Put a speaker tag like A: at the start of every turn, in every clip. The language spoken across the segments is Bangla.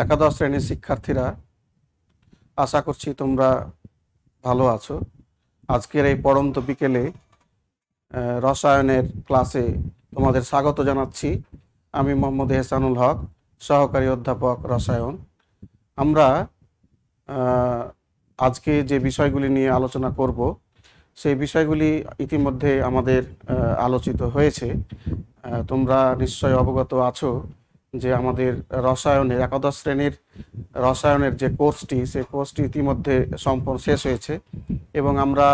A: একাদশ শ্রেণীর শিক্ষার্থীরা, আশা করছি তোমরা ভালো আছো। আজকের এই পড়ন্ত বিকেলে রসায়নের ক্লাসে তোমাদের স্বাগত জানাচ্ছি। আমি মোহাম্মদ এহসানুল হক, সহকারী অধ্যাপক রসায়ন। আমরা আজকে যে বিষয়গুলি নিয়ে আলোচনা করব সেই বিষয়গুলি ইতিমধ্যে আমাদের আলোচিত হয়েছে। তোমরা নিশ্চয় অবগত আছো যে আমাদের রসায়নের একাদশ শ্রেণীর রসায়নের যে কোর্সটি, সেই কোর্সটি ইতিমধ্যে সম্পূর্ণ শেষ হয়েছে এবং আমরা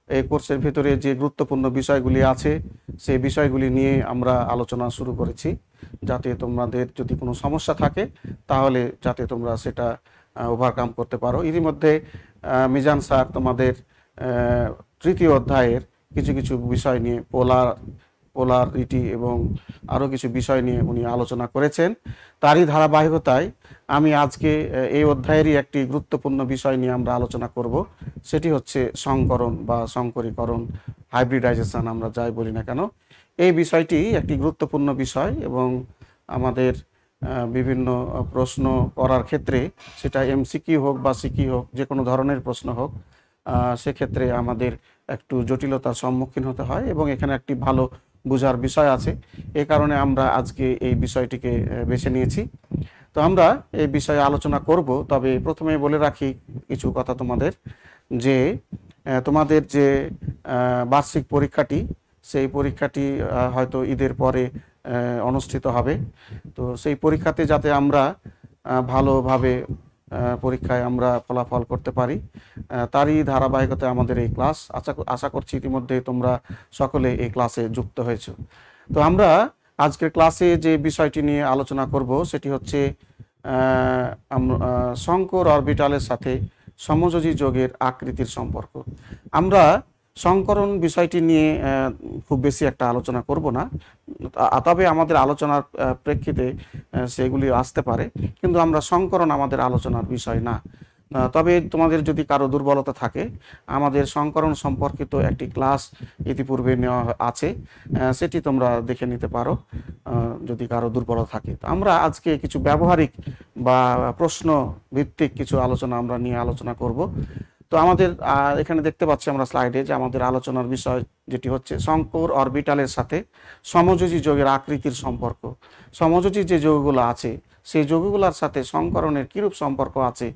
A: এই কোর্সের ভিতরে যে গুরুত্বপূর্ণ বিষয়গুলি আছে সেই বিষয়গুলি নিয়ে আমরা আলোচনা শুরু করেছি, যাতে তোমাদের যদি কোনো সমস্যা থাকে তাহলে যাতে তোমরা সেটা ওভারকাম করতে পারো। ইতিমধ্যে মিজান স্যার তোমাদের তৃতীয় অধ্যায়ের কিছু কিছু বিষয় নিয়ে পোলারিটি এবং আরও কিছু বিষয় নিয়ে উনি আলোচনা করেছেন। তারই ধারাবাহিকতায় আমি আজকে এই অধ্যায়েরই একটি গুরুত্বপূর্ণ বিষয় নিয়ে আমরা আলোচনা করব। সেটি হচ্ছে সংকরণ বা সংকরীকরণ, হাইব্রিডাইজেশন আমরা যাই বলি না কেন। এই বিষয়টি একটি গুরুত্বপূর্ণ বিষয় এবং আমাদের বিভিন্ন প্রশ্ন করার ক্ষেত্রে, সেটা এমসিকিউ হোক বা সিকিউ হোক, যে কোনো ধরনের প্রশ্ন হোক, সেক্ষেত্রে আমাদের একটু জটিলতার সম্মুখীন হতে হয় এবং এখানে একটি ভালো বোঝার বিষয় আছে। এ কারণে আমরা আজকে এই বিষয়টিকে বেছে নিয়েছি। তো আমরা এই বিষয়ে আলোচনা করব। তবে প্রথমে বলে রাখি কিছু কথা তোমাদের, যে তোমাদের যে বার্ষিক পরীক্ষাটি, সেই পরীক্ষাটি হয়তো ঈদের পরে অনুষ্ঠিত হবে। তো সেই পরীক্ষাতে যাতে আমরা ভালোভাবে পরীক্ষায় আমরা ফলাফল করতে পারি, তারই ধারাবাহিকতায় আমাদের এই ক্লাস। আশা করছি ইতিমধ্যে তোমরা সকলে এই ক্লাসে যুক্ত হয়েছো। তো আমরা আজকের ক্লাসে যে বিষয়টি নিয়ে আলোচনা করব সেটি হচ্ছে সংকর অরবিটালের সাথে সমযোজী যৌগের আকৃতির সম্পর্ক। আমরা সংকরণ বিষয়টি নিয়ে খুব বেশি একটা আলোচনা করব না, তবে আমাদের আলোচনার প্রেক্ষিতে সেগুলি আসতে পারে, কিন্তু আমরা সংকরণ আমাদের আলোচনার বিষয় না। তবে তোমাদের যদি কারো দুর্বলতা থাকে, আমাদের সংকরণ সম্পর্কিত একটি ক্লাস ইতিপূর্বে নেওয়া আছে, সেটি তোমরা দেখে নিতে পারো যদি কারো দুর্বলতা থাকে। তো আমরা আজকে কিছু ব্যবহারিক বা প্রশ্ন ভিত্তিক কিছু আমরা আলোচনা করব। তো আমাদের এখানে দেখতে পাচ্ছি আমরা স্লাইডে যে আমাদের আলোচনার বিষয় যেটি হচ্ছে সংকর অরবিটালের সাথে সমযোজী যৌগের আকৃতির সম্পর্ক। সমযোজী যে যৌগগুলো আছে সেই যৌগগুলোর সাথে সংকরণের কীরূপ সম্পর্ক আছে।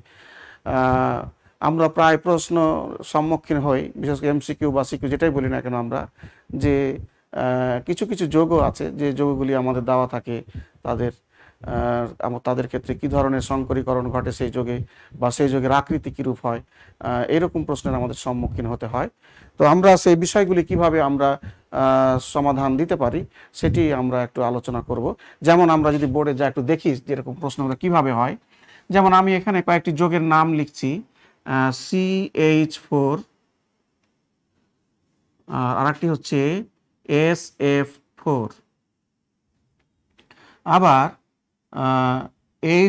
A: আমরা প্রায় প্রশ্ন সম্মুখীন হই, বিশেষ করে এমসিকিউ বা সিকিউ যেটাই বলি না কেন আমরা, যে কিছু কিছু যৌগ আছে যে যৌগগুলি আমাদের দেওয়া থাকে, তাদের ক্ষেত্রে কী ধরনের সংকরীকরণ ঘটে সেই যৌগে, বা সেই যৌগের আকৃতি কীরূপ হয়, এরকম প্রশ্নের আমাদের সম্মুখীন হতে হয়। তো আমরা সেই বিষয়গুলি কিভাবে আমরা সমাধান দিতে পারি সেটি আমরা একটু আলোচনা করব। যেমন আমরা যদি বোর্ডে যা একটু দেখি যেরকম প্রশ্নগুলো কিভাবে হয়, যেমন আমি এখানে কয়েকটি যৌগের নাম লিখছি, CH4, আর একটি হচ্ছে SF4, আবার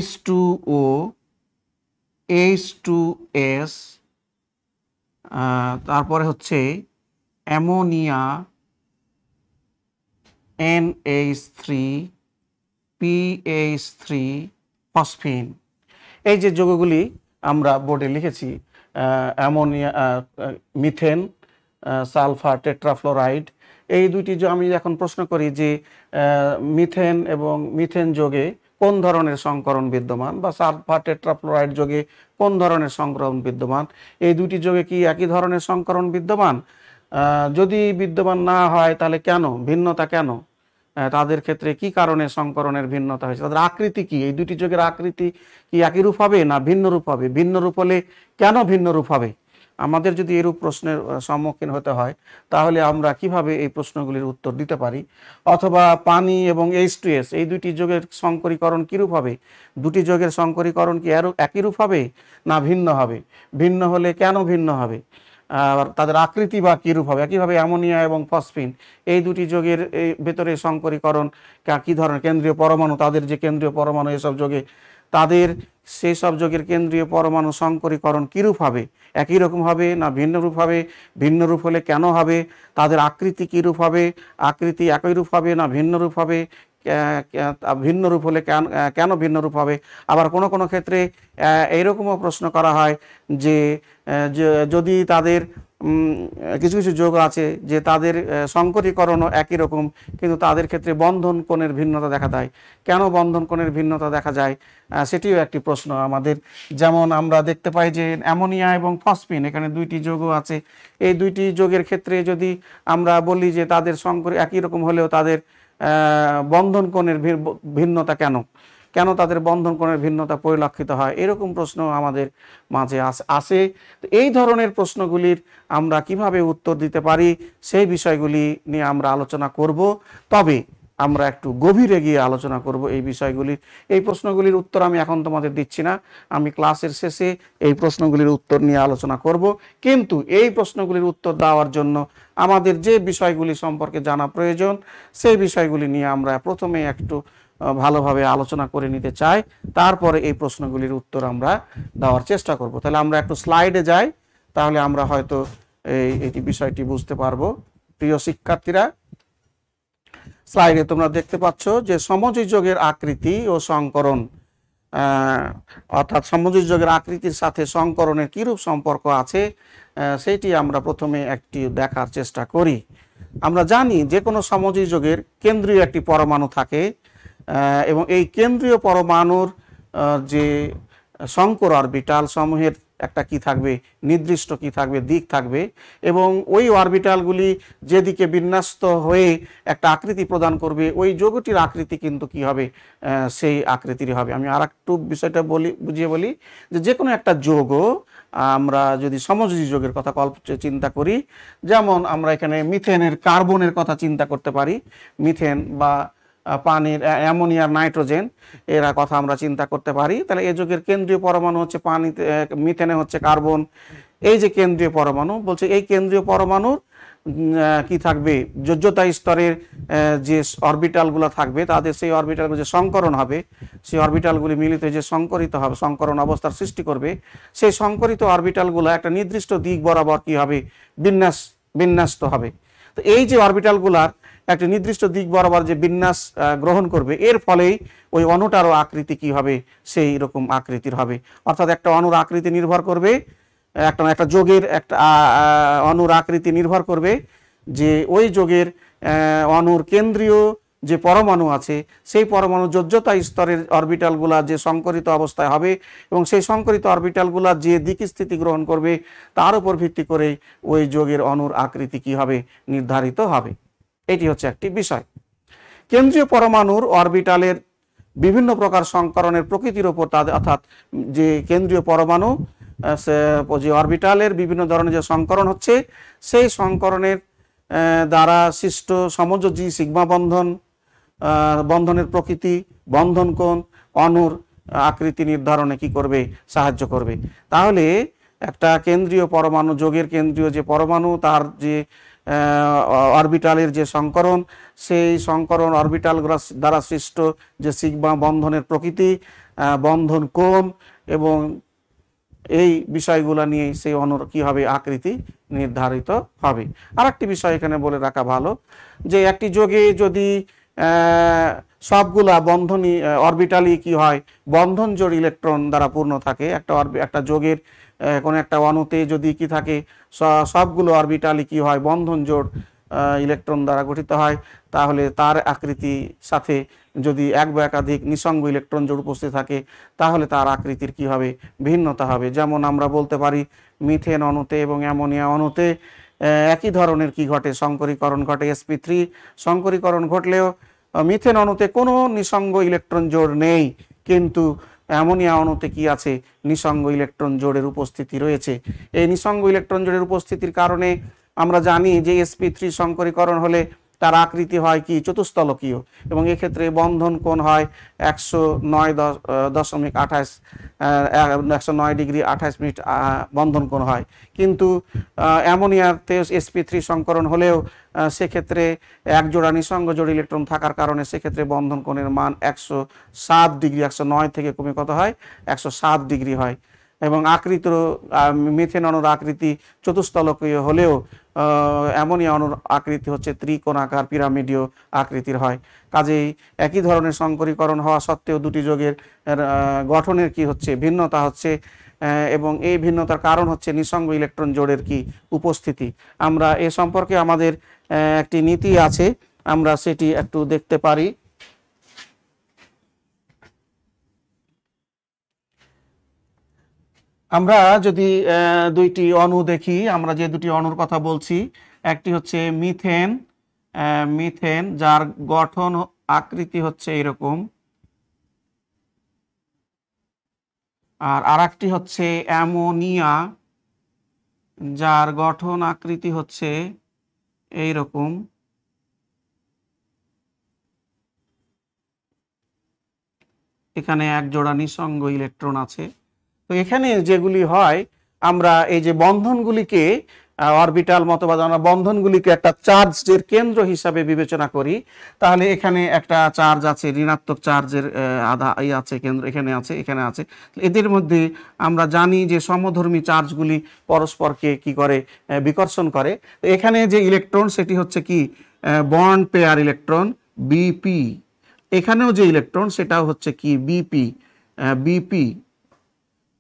A: H2O, H2S, তারপরে হচ্ছে অ্যামোনিয়া, NH3, PH3, ফসফিন। এই যে যৌগগুলি আমরা বোর্ডে লিখেছি, অ্যামোনিয়া, মিথেন, সালফার টেট্রাফ্লোরাইড, এই দুইটি আমি এখন প্রশ্ন করি যে মিথেন এবং মিথেন যৌগে কোন ধরনের সংকরণ বিদ্যমান, বা সালফার টেট্রাফ্লোরাইড যৌগে কোন ধরনের সংকরণ বিদ্যমান, এই দুটি যৌগে কি একই ধরনের সংকরণ বিদ্যমান? যদি বিদ্যমান না হয় তাহলে কেন, ভিন্নতা কেন, তাদের ক্ষেত্রে কি কারণে সংকরণের ভিন্নতা হয়েছে, তাদের আকৃতি কি, এই দুটি যৌগের আকৃতি কি একই রূপ হবে না ভিন্ন রূপ হবে, ভিন্ন রূপ হলে কেন ভিন্ন রূপ হবে। আমাদের যদি এরূপ প্রশ্নের সম্মুখীন হতে হয় তাহলে আমরা কিভাবে এই প্রশ্নগুলির উত্তর দিতে পারি। অথবা পানি এবং H2S, এই দুটি যৌগের সংকরীকরণ কীরূপ হবে, দুটি যৌগের সংকরীকরণ কি একই রূপ হবে না ভিন্ন হবে, ভিন্ন হলে কেন ভিন্ন হবে, আর তাদের আকৃতি বা কীরূপ হবে। একইভাবে অ্যামোনিয়া এবং ফসফিন, এই দুটি যৌগের ভেতরে সংকরীকরণ কী ধরনের, কেন্দ্রীয় পরমাণু, তাদের যে কেন্দ্রীয় পরমাণু এসব যৌগে, তাদের সেই সব যৌগের কেন্দ্রীয় পরমাণু সংকরীকরণ কীরূপ হবে, একই রকম হবে না ভিন্ন রূপ হবে, ভিন্ন রূপ হলে কেন হবে, তাদের আকৃতি কীরূপ হবে, আকৃতি একই রূপ হবে না ভিন্ন রূপ হবে, ভিন্ন রূপ হলে কেন ভিন্ন রূপ হবে। আবার কোনো কোনো ক্ষেত্রে এইরকমও প্রশ্ন করা হয় যে যদি তাদের কিছু কিছু যোগ আছে যে তাদের সংকরীকরণও একই রকম, কিন্তু তাদের ক্ষেত্রে বন্ধন কোণের ভিন্নতা দেখা দেয়। কেন বন্ধন কোণের ভিন্নতা দেখা যায় সেটিও একটি প্রশ্ন আমাদের। যেমন আমরা দেখতে পাই যে অ্যামোনিয়া এবং ফসফিন, এখানে দুইটি যোগও আছে। এই দুইটি যোগের ক্ষেত্রে যদি আমরা বলি যে তাদের একই রকম হলেও তাদের বন্ধন কোণের ভিন্নতা কেন তাদের বন্ধন কোণের ভিন্নতা পরিলক্ষিত হয়, এরকম প্রশ্ন আমাদের মাঝে আসে। তো এই ধরনের প্রশ্নগুলির আমরা কিভাবে উত্তর দিতে পারি সেই বিষয়গুলি নিয়ে আমরা আলোচনা করব। তবে আমরা একটু গভীরে গিয়ে আলোচনা করব এই বিষয়গুলির। এই প্রশ্নগুলির উত্তর আমি এখন তোমাদের দিচ্ছি না, আমি ক্লাসের শেষে এই প্রশ্নগুলির উত্তর নিয়ে আলোচনা করব। কিন্তু এই প্রশ্নগুলির উত্তর দেওয়ার জন্য আমাদের যে বিষয়গুলি সম্পর্কে জানা প্রয়োজন সেই বিষয়গুলি নিয়ে আমরা প্রথমে একটু ভালোভাবে আলোচনা করে নিতে চাই, তারপরে এই প্রশ্নগুলির উত্তর আমরা দেওয়ার চেষ্টা করব। তাহলে আমরা একটু স্লাইডে যাই, তাহলে আমরা হয়তো এই বিষয়টি বুঝতে পারবো। প্রিয় শিক্ষার্থীরা, স্লাইডে তোমরা দেখতে পাচ্ছ যে সমযোজী যোগের আকৃতি ও সংকরণ, অর্থাৎ সমযোজী যোগের আকৃতির সাথে সংকরণের কিরূপ সম্পর্ক আছে সেটি আমরা প্রথমে একটি দেখার চেষ্টা করি। আমরা জানি যে কোনো সমযোজী যোগের কেন্দ্রীয় একটি পরমাণু থাকে এবং এই কেন্দ্রীয় পরমাণুর যে সংকর অরবিটাল সমূহের একটা কি থাকবে, নির্দিষ্ট কি থাকবে, দিক থাকবে, এবং ওই অরবিটালগুলি যেদিকে বিন্যস্ত হয়ে একটা আকৃতি প্রদান করবে ওই যৌগটির আকৃতি কিন্তু কি হবে, সেই আকৃতির হবে। আমি আর একটু বিষয়টা বুঝিয়ে বলি যে কোনো একটা যৌগ আমরা যদি সমযোজী যোগের কথা চিন্তা করি, যেমন আমরা এখানে মিথেনের কার্বনের কথা চিন্তা করতে পারি, মিথেন বা পানির অ্যামোনিয়ার নাইট্রোজেন এরা কথা আমরা চিন্তা করতে পারি। তাহলে এই যৌগের কেন্দ্রীয় পরমাণু হচ্ছে পানিতে, মিথেনে হচ্ছে কার্বন। এই যে কেন্দ্রীয় পরমাণু বলছে, এই কেন্দ্রীয় পরমাণুর কি থাকবে, যোজ্যতা স্তরের যে অরবিটালগুলো থাকবে তাদের সেই অরবিটালগুলো যে সংকরণ হবে, সেই অরবিটালগুলি মিলিত যে সংকরিত হবে, সংকরণ অবস্থার সৃষ্টি করবে, সেই সংকরিত অরবিটালগুলো একটা নির্দিষ্ট দিক বরাবর কি হবে, বিন্যস্ত হবে। তো এই যে অরবিটালগুলার একটা নির্দিষ্ট দিক বরাবর যে বিন্যাস গ্রহণ করবে, এর ফলেই ওই অণুটারও আকৃতি কি হবে, সেই রকম আকৃতির হবে। অর্থাৎ একটা অণুর আকৃতি নির্ভর করবে, একটা যোগের একটা অণুর আকৃতি নির্ভর করবে যে ওই যোগের অণুর কেন্দ্রীয় যে পরমাণু আছে সেই পরমাণু যোজ্যতা স্তরের অরবিটালগুলা যে সংকরিত অবস্থায় হবে এবং সেই সংকরিত অরবিটালগুলা যে দিক স্থিতি গ্রহণ করবে তার উপর ভিত্তি করে ওই যোগের অণুর আকৃতি কি হবে, নির্ধারিত হবে। এটি হচ্ছে একটি বিষয়। কেন্দ্রীয় পরমাণুর অরবিটালের বিভিন্ন প্রকার সংকরণের প্রকৃতির উপর তাদের, অর্থাৎ যে কেন্দ্রীয় পরমাণু যে অরবিটালের বিভিন্ন ধরনের যে সংকরণ হচ্ছে সেই সংকরণের দ্বারা সৃষ্ট সমযোজী সিগমা বন্ধনের প্রকৃতি, বন্ধন কোণ, অণুর আকৃতি নির্ধারণে কি করবে, সাহায্য করবে। তাহলে একটা কেন্দ্রীয় পরমাণু, যোগের কেন্দ্রীয় যে পরমাণু তার যে অরবিটালের যে সংকরণ, সেই সংকরণ অরবিটালগুলো দ্বারা সৃষ্ট যে সিগমা বন্ধনের প্রকৃতি, বন্ধন কোণ এবং এই বিষয়গুলো নিয়ে সেই অণুর কি হবে, আকৃতি নির্ধারিত হবে। আর একটি বিষয় এখানে বলে রাখা ভালো যে একটি যোগে যদি সবগুলা বন্ধনী অরবিটালই কি হয়, বন্ধন জোড় ইলেকট্রন দ্বারা পূর্ণ থাকে, একটা যোগের কোনো একটা অণুতে যদি কি থাকে সবগুলো অরবিটালই কি হয়, বন্ধন জোড় ইলেকট্রন দ্বারা গঠিত হয়, তাহলে তার আকৃতি সাথে যদি এক বা একাধিক নিঃসঙ্গ ইলেকট্রন জোড় উপস্থিত থাকে তাহলে তার আকৃতির কি হবে, ভিন্নতা হবে। যেমন আমরা বলতে পারি মিথেন অণুতে এবং অ্যামোনিয়া অণুতে একই ধরনের কি ঘটে, সংকরীকরণ ঘটে, sp3 সংকরীকরণ ঘটলেও মিথেন অণুতে কোনো নিঃসঙ্গ ইলেকট্রন জোড় নেই, কিন্তু অ্যামোনিয়া অণুতে কি আছে, নিঃসঙ্গ ইলেকট্রন জোড়ের উপস্থিতি রয়েছে। এই নিঃসঙ্গ ইলেকট্রন জোড়ের উপস্থিতির কারণে আমরা জানি যে sp3 সংকরীকরণ হলে তার আকৃতি হয় কি, চতুস্তলকীয়, এবং এক্ষেত্রে বন্ধন কোণ হয় 109.28 ডিগ্রি 28 মিনিট বন্ধন কোণ হয়। কিন্তু অ্যামোনিয়াতে sp3 সংকরণ হলেও সেক্ষেত্রে এক জোড়া নিঃসঙ্গ জোড় ইলেকট্রন থাকার কারণে সেক্ষেত্রে বন্ধন কোণের মান 107 ডিগ্রি, 109 থেকে কমে কত হয়, 107 ডিগ্রি হয়। এবং আকৃতির মিথেন অণুর আকৃতি চতুস্তলকীয় হলেও অ্যামোনিয়া অণুর আকৃতি হচ্ছে ত্রিকোণাকার পিরামিডীয় আকৃতির হয়। কাজেই একই ধরনের সংকরীকরণ হওয়া সত্ত্বেও দুটি যৌগের গঠনের কি হচ্ছে ভিন্নতা হচ্ছে, এবং এই ভিন্নতার কারণ হচ্ছে নিঃসঙ্গ ইলেকট্রন জোড়ের কি উপস্থিতি। আমরা এ সম্পর্কে আমাদের একটি নীতি আছে, আমরা সেটি একটু দেখতে পারি। আমরা যদি দুইটি অণু দেখি, আমরা যে দুটি অণুর কথা বলছি, একটি হচ্ছে মিথেন, মিথেন যার গঠন আকৃতি হচ্ছে এরকম, আর আরেকটি হচ্ছে অ্যামোনিয়া যার গঠন আকৃতি হচ্ছে এইরকম। এখানে এক জোড়া নিঃসঙ্গ ইলেকট্রন আছে। তো এখানে যেগুলি হয়, আমরা এই যে বন্ধনগুলিকে অরবিটাল মতবাদ, আমরা বন্ধনগুলিকে একটা চার্জের কেন্দ্র হিসাবে বিবেচনা করি, তাহলে এখানে একটা চার্জ আছে, ঋণাত্মক চার্জের আধা আছে কেন্দ্র, এখানে আছে, এখানে আছে। এদের মধ্যে আমরা জানি যে সমধর্মী চার্জগুলি পরস্পরকে কি করে, বিকর্ষণ করে। তো এখানে যে ইলেকট্রন সেটি হচ্ছে কি বন্ড পেয়ার ইলেকট্রন বিপি, এখানেও যে ইলেকট্রন সেটাও হচ্ছে কি BP, BP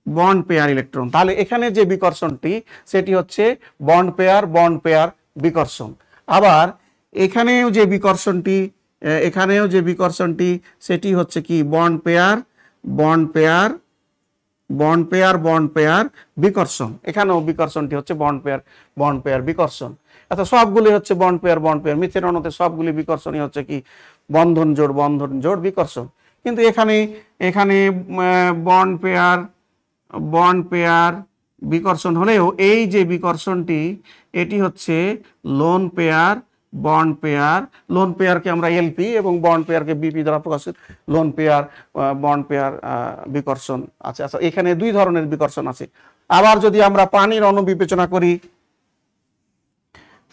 A: bond pair electron. তাহলে এখানে যে বিকর্ষণটি সেটি হচ্ছে বন্ড পেয়ার বিকর্ষণ। আবার এখানেও যে বিকর্ষণটি, এখানেও যে বিকর্ষণটি সেটি হচ্ছে কি বন্ড পেয়ার বিকর্ষণ। এখানেও বিকর্ষণটি হচ্ছে বন্ড পেয়ার বিকর্ষণ। অর্থাৎ সবগুলি হচ্ছে বন্ড পেয়ার। মিথেন অণুতে সবগুলি বিকর্ষণই হচ্ছে কি বন্ধন জোড় বিকর্ষণ। কিন্তু এখানে বন্ড পেয়ার বিকর্ষণ হলেও এই যে বিকর্ষণটি এটি হচ্ছে lone pair bond pair. Lone পেয়ারকে আমরা এলপি এবং বন্ড পেয়ারকে বিপি দ্বারা প্রকাশিত লোন পেয়ার বন্ড পেয়ার বিকর্ষণ আছে। আচ্ছা, এখানে দুই ধরনের বিকর্ষণ আছে। আবার যদি আমরা পানির অণু বিবেচনা করি,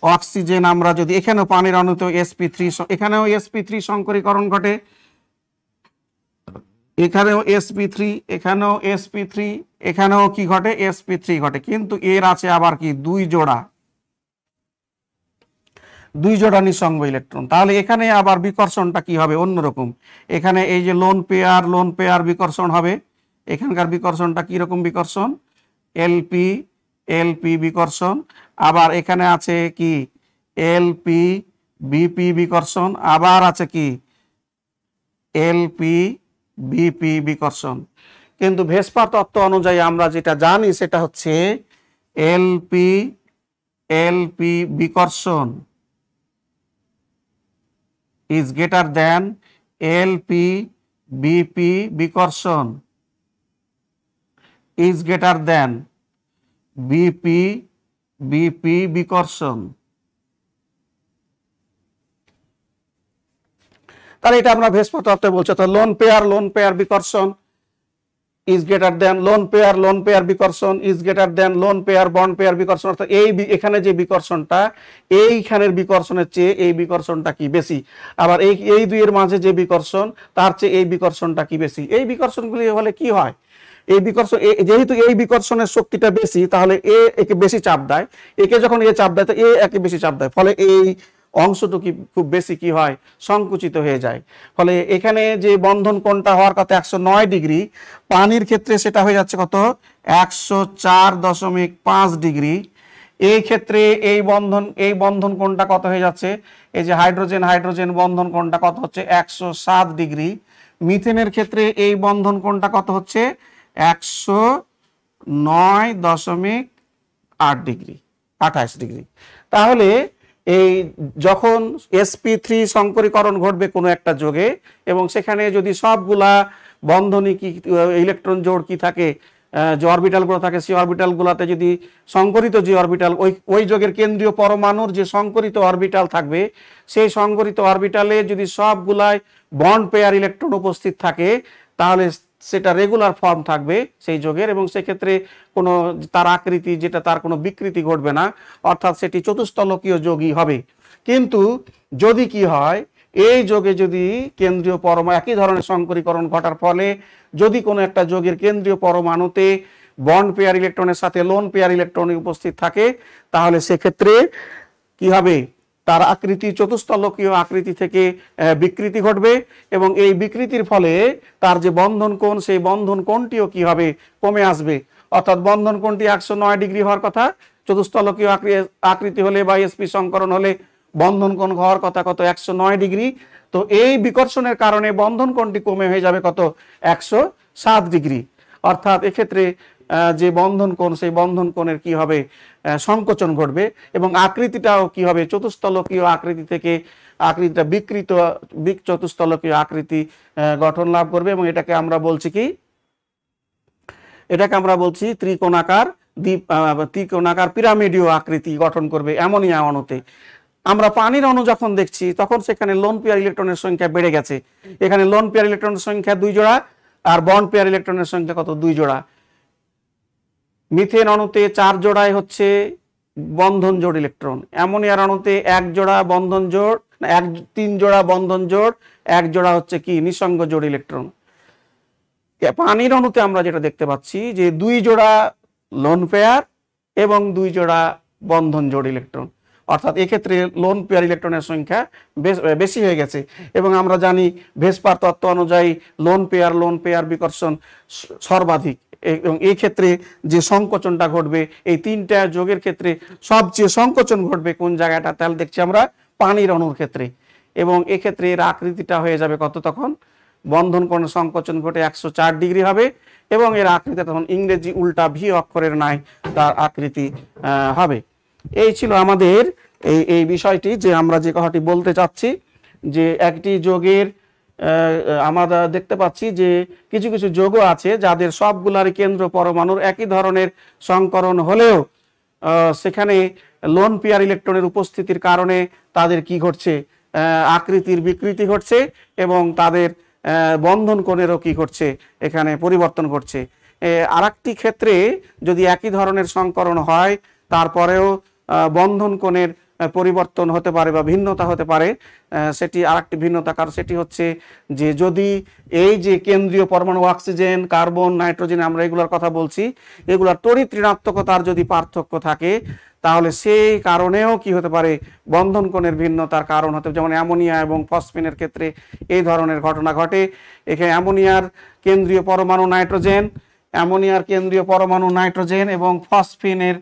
A: অক্সিজেন, আমরা যদি এখানেও পানির অণুতে sp3, এখানেও sp3 সংকরীকরণ ঘটে, এখানেও sp3, এখানেও sp3, এখানেও কি ঘটে sp3 ঘটে। কিন্তু এর আছে আবার কি দুই জোড়া নিঃসঙ্গ ইলেকট্রন। তাহলে এখানে আবার বিকর্ষণটা কি হবে অন্যরকম। এখানে এই যে লোন পেয়ার বিকর্ষণ হবে, এখানকার বিকর্ষণটা কি রকম বিকর্ষণ, এলপি বিকর্ষণ। আবার এখানে আছে কি এলপি বিপি বিকর্ষণ, আবার আছে কি এলপি বিপি বিকর্ষণ। কিন্তু ভেস্পার তত্ত্ব অনুযায়ী আমরা যেটা জানি সেটা হচ্ছে এলপি বিকর্ষণ is greater than LP BP বিকর্ষণ is greater than বিপি বিকর্ষণ। তাহলে এটা আমরা ভেস্পার তত্ত্বে বলছি। তো লোন পেয়ার বিকর্ষণ is greater than loan pair বিকর্ষণ is greater than loan pair bond pair বিকর্ষণ। অর্থাৎ এখানে যে বিকর্ষণটা এইখানের বিকর্ষণের চেয়ে এই বিকর্ষণটা কি বেশি। আবার এই দুইয়ের মাঝে যে বিকর্ষণ তার চেয়ে এই বিকর্ষণটা কি বেশি। এই বিকর্ষণগুলি হলে কি হয়, এই বিকর্ষণ যেহেতু এই বিকর্ষণের শক্তিটা বেশি, তাহলে একে বেশি চাপ দেয়, একে যখন চাপ দেয় তো একে বেশি চাপ দেয়, ফলে এই অংশটুকু খুব বেশি কি হয় সংকুচিত হয়ে যায়। ফলে এখানে যে বন্ধন কোণটা হওয়ার কথা 109 ডিগ্রি, পানির ক্ষেত্রে সেটা হয়ে যাচ্ছে কত 104.5 ডিগ্রি। এই ক্ষেত্রে এই বন্ধন কোণটা কত হয়ে যাচ্ছে, এই যে হাইড্রোজেন বন্ধন কোণটা কত হচ্ছে 107 ডিগ্রি। মিথেনের ক্ষেত্রে এই বন্ধন কোণটা কত হচ্ছে 109.8 ডিগ্রি, 28 ডিগ্রি। তাহলে এই যখন sp3 সংকরীকরণ ঘটবে কোনো একটা যোগে, এবং সেখানে যদি সবগুলা বন্ধনী কি ইলেকট্রন জোড় কি থাকে, যে অরবিটালগুলো থাকে, সেই অরবিটালগুলোতে যদি সংকরিত যে অরবিটাল ওই যোগের কেন্দ্রীয় পরমাণুর যে সংকরিত অরবিটাল থাকবে, সেই সংকরিত অরবিটালে যদি সবগুলাই বন্ড পেয়ার ইলেকট্রন উপস্থিত থাকে, তাহলে সেটা রেগুলার ফর্ম থাকবে সেই যোগের, এবং সেক্ষেত্রে কোনো তার আকৃতি যেটা তার কোনো বিকৃতি ঘটবে না, অর্থাৎ সেটি চতুস্তলকীয় যোগই হবে। কিন্তু যদি কি হয়, এই যোগে যদি কেন্দ্রীয় পরমাণু একই ধরনের সংকরীকরণ ঘটার ফলে যদি কোনো একটা যোগের কেন্দ্রীয় পরমাণুতে বন্ড পেয়ার ইলেকট্রনের সাথে লোন পেয়ার ইলেকট্রন উপস্থিত থাকে, তাহলে সেক্ষেত্রে কি হবে, তার আকৃতি চতুস্তলকীয় আকৃতি থেকে বিকৃতি ঘটবে এবং এই বিকৃতির ফলে তার যে বন্ধন কোণ, সেই বন্ধন কোণটিও কি হবে, কমে আসবে। অর্থাৎ বন্ধন কোণটি 109 ডিগ্রি হওয়ার কথা, চতুস্তলকীয় আকৃতি হলে বা এসপি সংকরণ হলে বন্ধন কোণ হওয়ার কথা কত, 109 ডিগ্রি। তো এই বিকর্ষণের কারণে বন্ধন কোণটি কমে হয়ে যাবে কত, 107 ডিগ্রি। অর্থাৎ এক্ষেত্রে যে বন্ধন কোণ, সেই বন্ধন কোণের কি হবে, সংকোচন ঘটবে এবং আকৃতিটাও কি হবে, চতুস্তলকীয় আকৃতি থেকে আকৃতিটা বিকৃত চতুস্তলকীয় আকৃতি গঠন লাভ করবে এবং এটাকে আমরা বলছি কি, এটাকে আমরা বলছি ত্রিকোণাকার পিরামিডীয় আকৃতি গঠন করবে অ্যামোনিয়া অণুতে। আমরা পানির অণু যখন দেখছি তখন সেখানে লোন পেয়ার ইলেকট্রনের সংখ্যা বেড়ে গেছে, এখানে লোন পেয়ার ইলেকট্রনের সংখ্যা 2 জোড়া আর বন্ড পেয়ার ইলেকট্রনের সংখ্যা কত, 2 জোড়া। মিথেন অণুতে 4 জোড়ায় হচ্ছে বন্ধন জোড় ইলেকট্রন, অ্যামোনিয়ার অণুতে 1 জোড়া বন্ধন জোড়, 3 জোড়া বন্ধন জোড়, 1 জোড়া হচ্ছে কি নিঃসঙ্গ জোড় ইলেকট্রন। পানির অণুতে আমরা যেটা দেখতে পাচ্ছি যে 2 জোড়া লোন পেয়ার এবং 2 জোড়া বন্ধন জোড় ইলেকট্রন। অর্থাৎ এক্ষেত্রে লোন পেয়ার ইলেকট্রনের সংখ্যা বেশি হয়ে গেছে এবং আমরা জানি ভেসপার তত্ত্ব অনুযায়ী লোন পেয়ার বিকর্ষণ সর্বাধিক এবং এই ক্ষেত্রে যে সংকোচনটা ঘটবে, এই 3টা যোগের ক্ষেত্রে সবচেয়ে সংকোচন ঘটবে কোন জায়গাটা, তাহলে দেখছি আমরা পানির অণুর ক্ষেত্রে। এবং এক্ষেত্রে এর আকৃতিটা হয়ে যাবে কত, তখন বন্ধন কোণের সংকোচন ঘটে 104 ডিগ্রি হবে এবং এর আকৃতি তখন ইংরেজি উল্টা ভি অক্ষরের ন্যায় তার আকৃতি হবে। এই ছিল আমাদের এই বিষয়টি, যে আমরা যে কথাটি বলতে চাচ্ছি যে একটি যোগের আমরা দেখতে পাচ্ছি যে কিছু কিছু যোগও আছে যাদের সবগুলারই কেন্দ্র পরমাণুর একই ধরনের সংকরণ হলেও সেখানে লোন পেয়ার ইলেকট্রনের উপস্থিতির কারণে তাদের কি ঘটছে, আকৃতির বিকৃতি ঘটছে এবং তাদের বন্ধন কোণেরও কি ঘটছে, এখানে পরিবর্তন ঘটছে। আরেকটি ক্ষেত্রে যদি একই ধরনের সংকরণ হয় তারপরেও বন্ধন কোণের পরিবর্তন হতে পারে বা ভিন্নতা হতে পারে, সেটি আরেকটি ভিন্নতা, কারণ সেটি হচ্ছে যে যদি এই যে কেন্দ্রীয় পরমাণু অক্সিজেন, কার্বন, নাইট্রোজেন আমরা এগুলোর কথা বলছি, এগুলোর তড়িৎ ঋণাত্মকতার যদি পার্থক্য থাকে তাহলে সেই কারণেও কি হতে পারে, বন্ধন কোণের ভিন্নতার কারণ হতে, যেমন অ্যামোনিয়া এবং ফসফিনের ক্ষেত্রে এই ধরনের ঘটনা ঘটে। এখানে অ্যামোনিয়ার কেন্দ্রীয় পরমাণু নাইট্রোজেন এবং ফসফিনের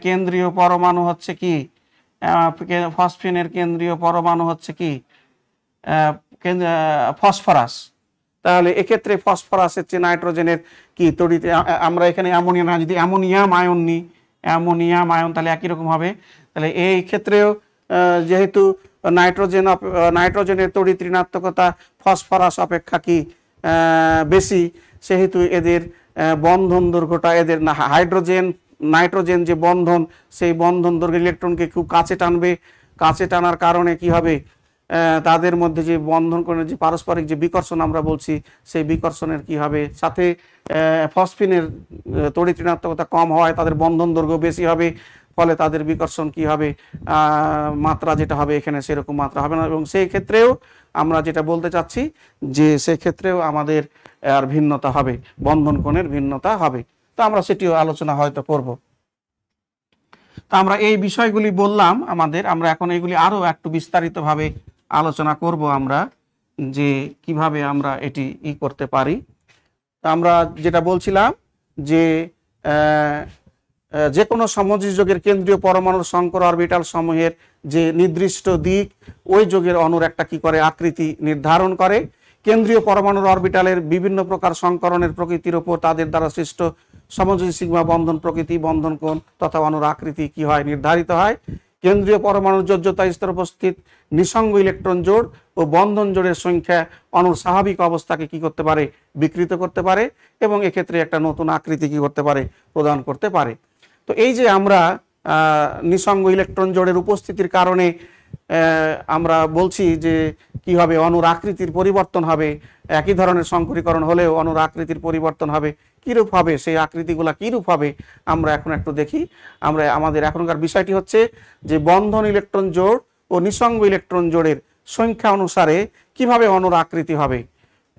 A: কেন্দ্রীয় পরমাণু হচ্ছে কি, ফসফিনের কেন্দ্রীয় পরমাণু হচ্ছে কি ফসফরাস। তাহলে এক্ষেত্রে ফসফরাসের চেয়ে নাইট্রোজেনের কি তড়িৎ, আমরা এখানে অ্যামোনিয়া না, যদি অ্যামোনিয়াম আয়ন নিই, অ্যামোনিয়াম আয়ন তাহলে একই রকম হবে। তাহলে এই ক্ষেত্রেও যেহেতু নাইট্রোজেনের তড়িৎ ঋণাত্মকতা ফসফরাস অপেক্ষা কি বেশি, সেহেতু এদের বন্ধন দৈর্ঘ্যটা, এদের নাইট্রোজেন যে বন্ধন, সেই বন্ধন দৈর্ঘ্য ইলেকট্রনকে খুব কাছে টানবে, কাছে টানার কারণে কি হবে, তাদের মধ্যে যে বন্ধন কোণের যে পারস্পরিক যে বিকর্ষণ আমরা বলছি, সেই বিকর্ষণের কি হবে, সাথে ফসফিনের তড়িৎ ঋণাত্মকতা কম হওয়ায় তাদের বন্ধন দৈর্ঘ্য বেশি হবে, ফলে তাদের বিকর্ষণ কি হবে, মাত্রা যেটা হবে এখানে সেরকম মাত্রা হবে না। এবং সেই ক্ষেত্রেও আমরা যেটা বলতে চাচ্ছি যে সেক্ষেত্রেও আমাদের আর ভিন্নতা হবে, বন্ধন কোণের ভিন্নতা হবে। তো আমরা সেটিও আলোচনা হয়তো করব। তো আমরা এই বিষয়গুলি বললাম আমরা এখন এগুলি আরো একটু বিস্তারিতভাবে আলোচনা করব আমরা, যে কিভাবে আমরা এটি করতে পারি। তো আমরা যেটা বলছিলাম যে যে কোনো সমযোজী যোগের কেন্দ্রীয় পরমাণুর সংকর অরবিটাল সমূহের যে নির্দিষ্ট দিক ওই যোগের অণুর একটা কি করে, আকৃতি নির্ধারণ করে। কেন্দ্রীয় পরমাণুর অরবিটালের বিভিন্ন প্রকার সংকরণের প্রকৃতির উপর তাদের দ্বারা সৃষ্ট সমযোজী সিগমা বন্ধন প্রকৃতি, বন্ধন কোণ তথা অণুর আকৃতি কি হয়, নির্ধারিত হয়। কেন্দ্রীয় পরমাণুর যোজ্যতা স্তর উপস্থিত নিঃসঙ্গ ইলেকট্রন জোড় ও বন্ধন জোড়ের সংখ্যা অণুর স্বাভাবিক অবস্থাকে কি করতে পারে, বিকৃত করতে পারে এবং এক্ষেত্রে একটা নতুন আকৃতি কি করতে পারে, প্রদান করতে পারে। তো এই যে আমরা নিঃসঙ্গ ইলেকট্রন জোড়ের উপস্থিতির কারণে আমরা বলছি যে কি হবে, অণুর আকৃতির পরিবর্তন হবে, একই ধরনের সংকরীকরণ হলেও অণুর আকৃতির পরিবর্তন হবে। কিরূপ হবে, সেই আকৃতিগুলা কিরূপ হবে আমরা এখন একটু দেখি। আমাদের এখনকার বিষয়টি হচ্ছে যে বন্ধন ইলেকট্রন জোড় ও নিঃসঙ্গ ইলেকট্রন জোড়ের সংখ্যা অনুসারে কিভাবে অণুর আকৃতি হবে।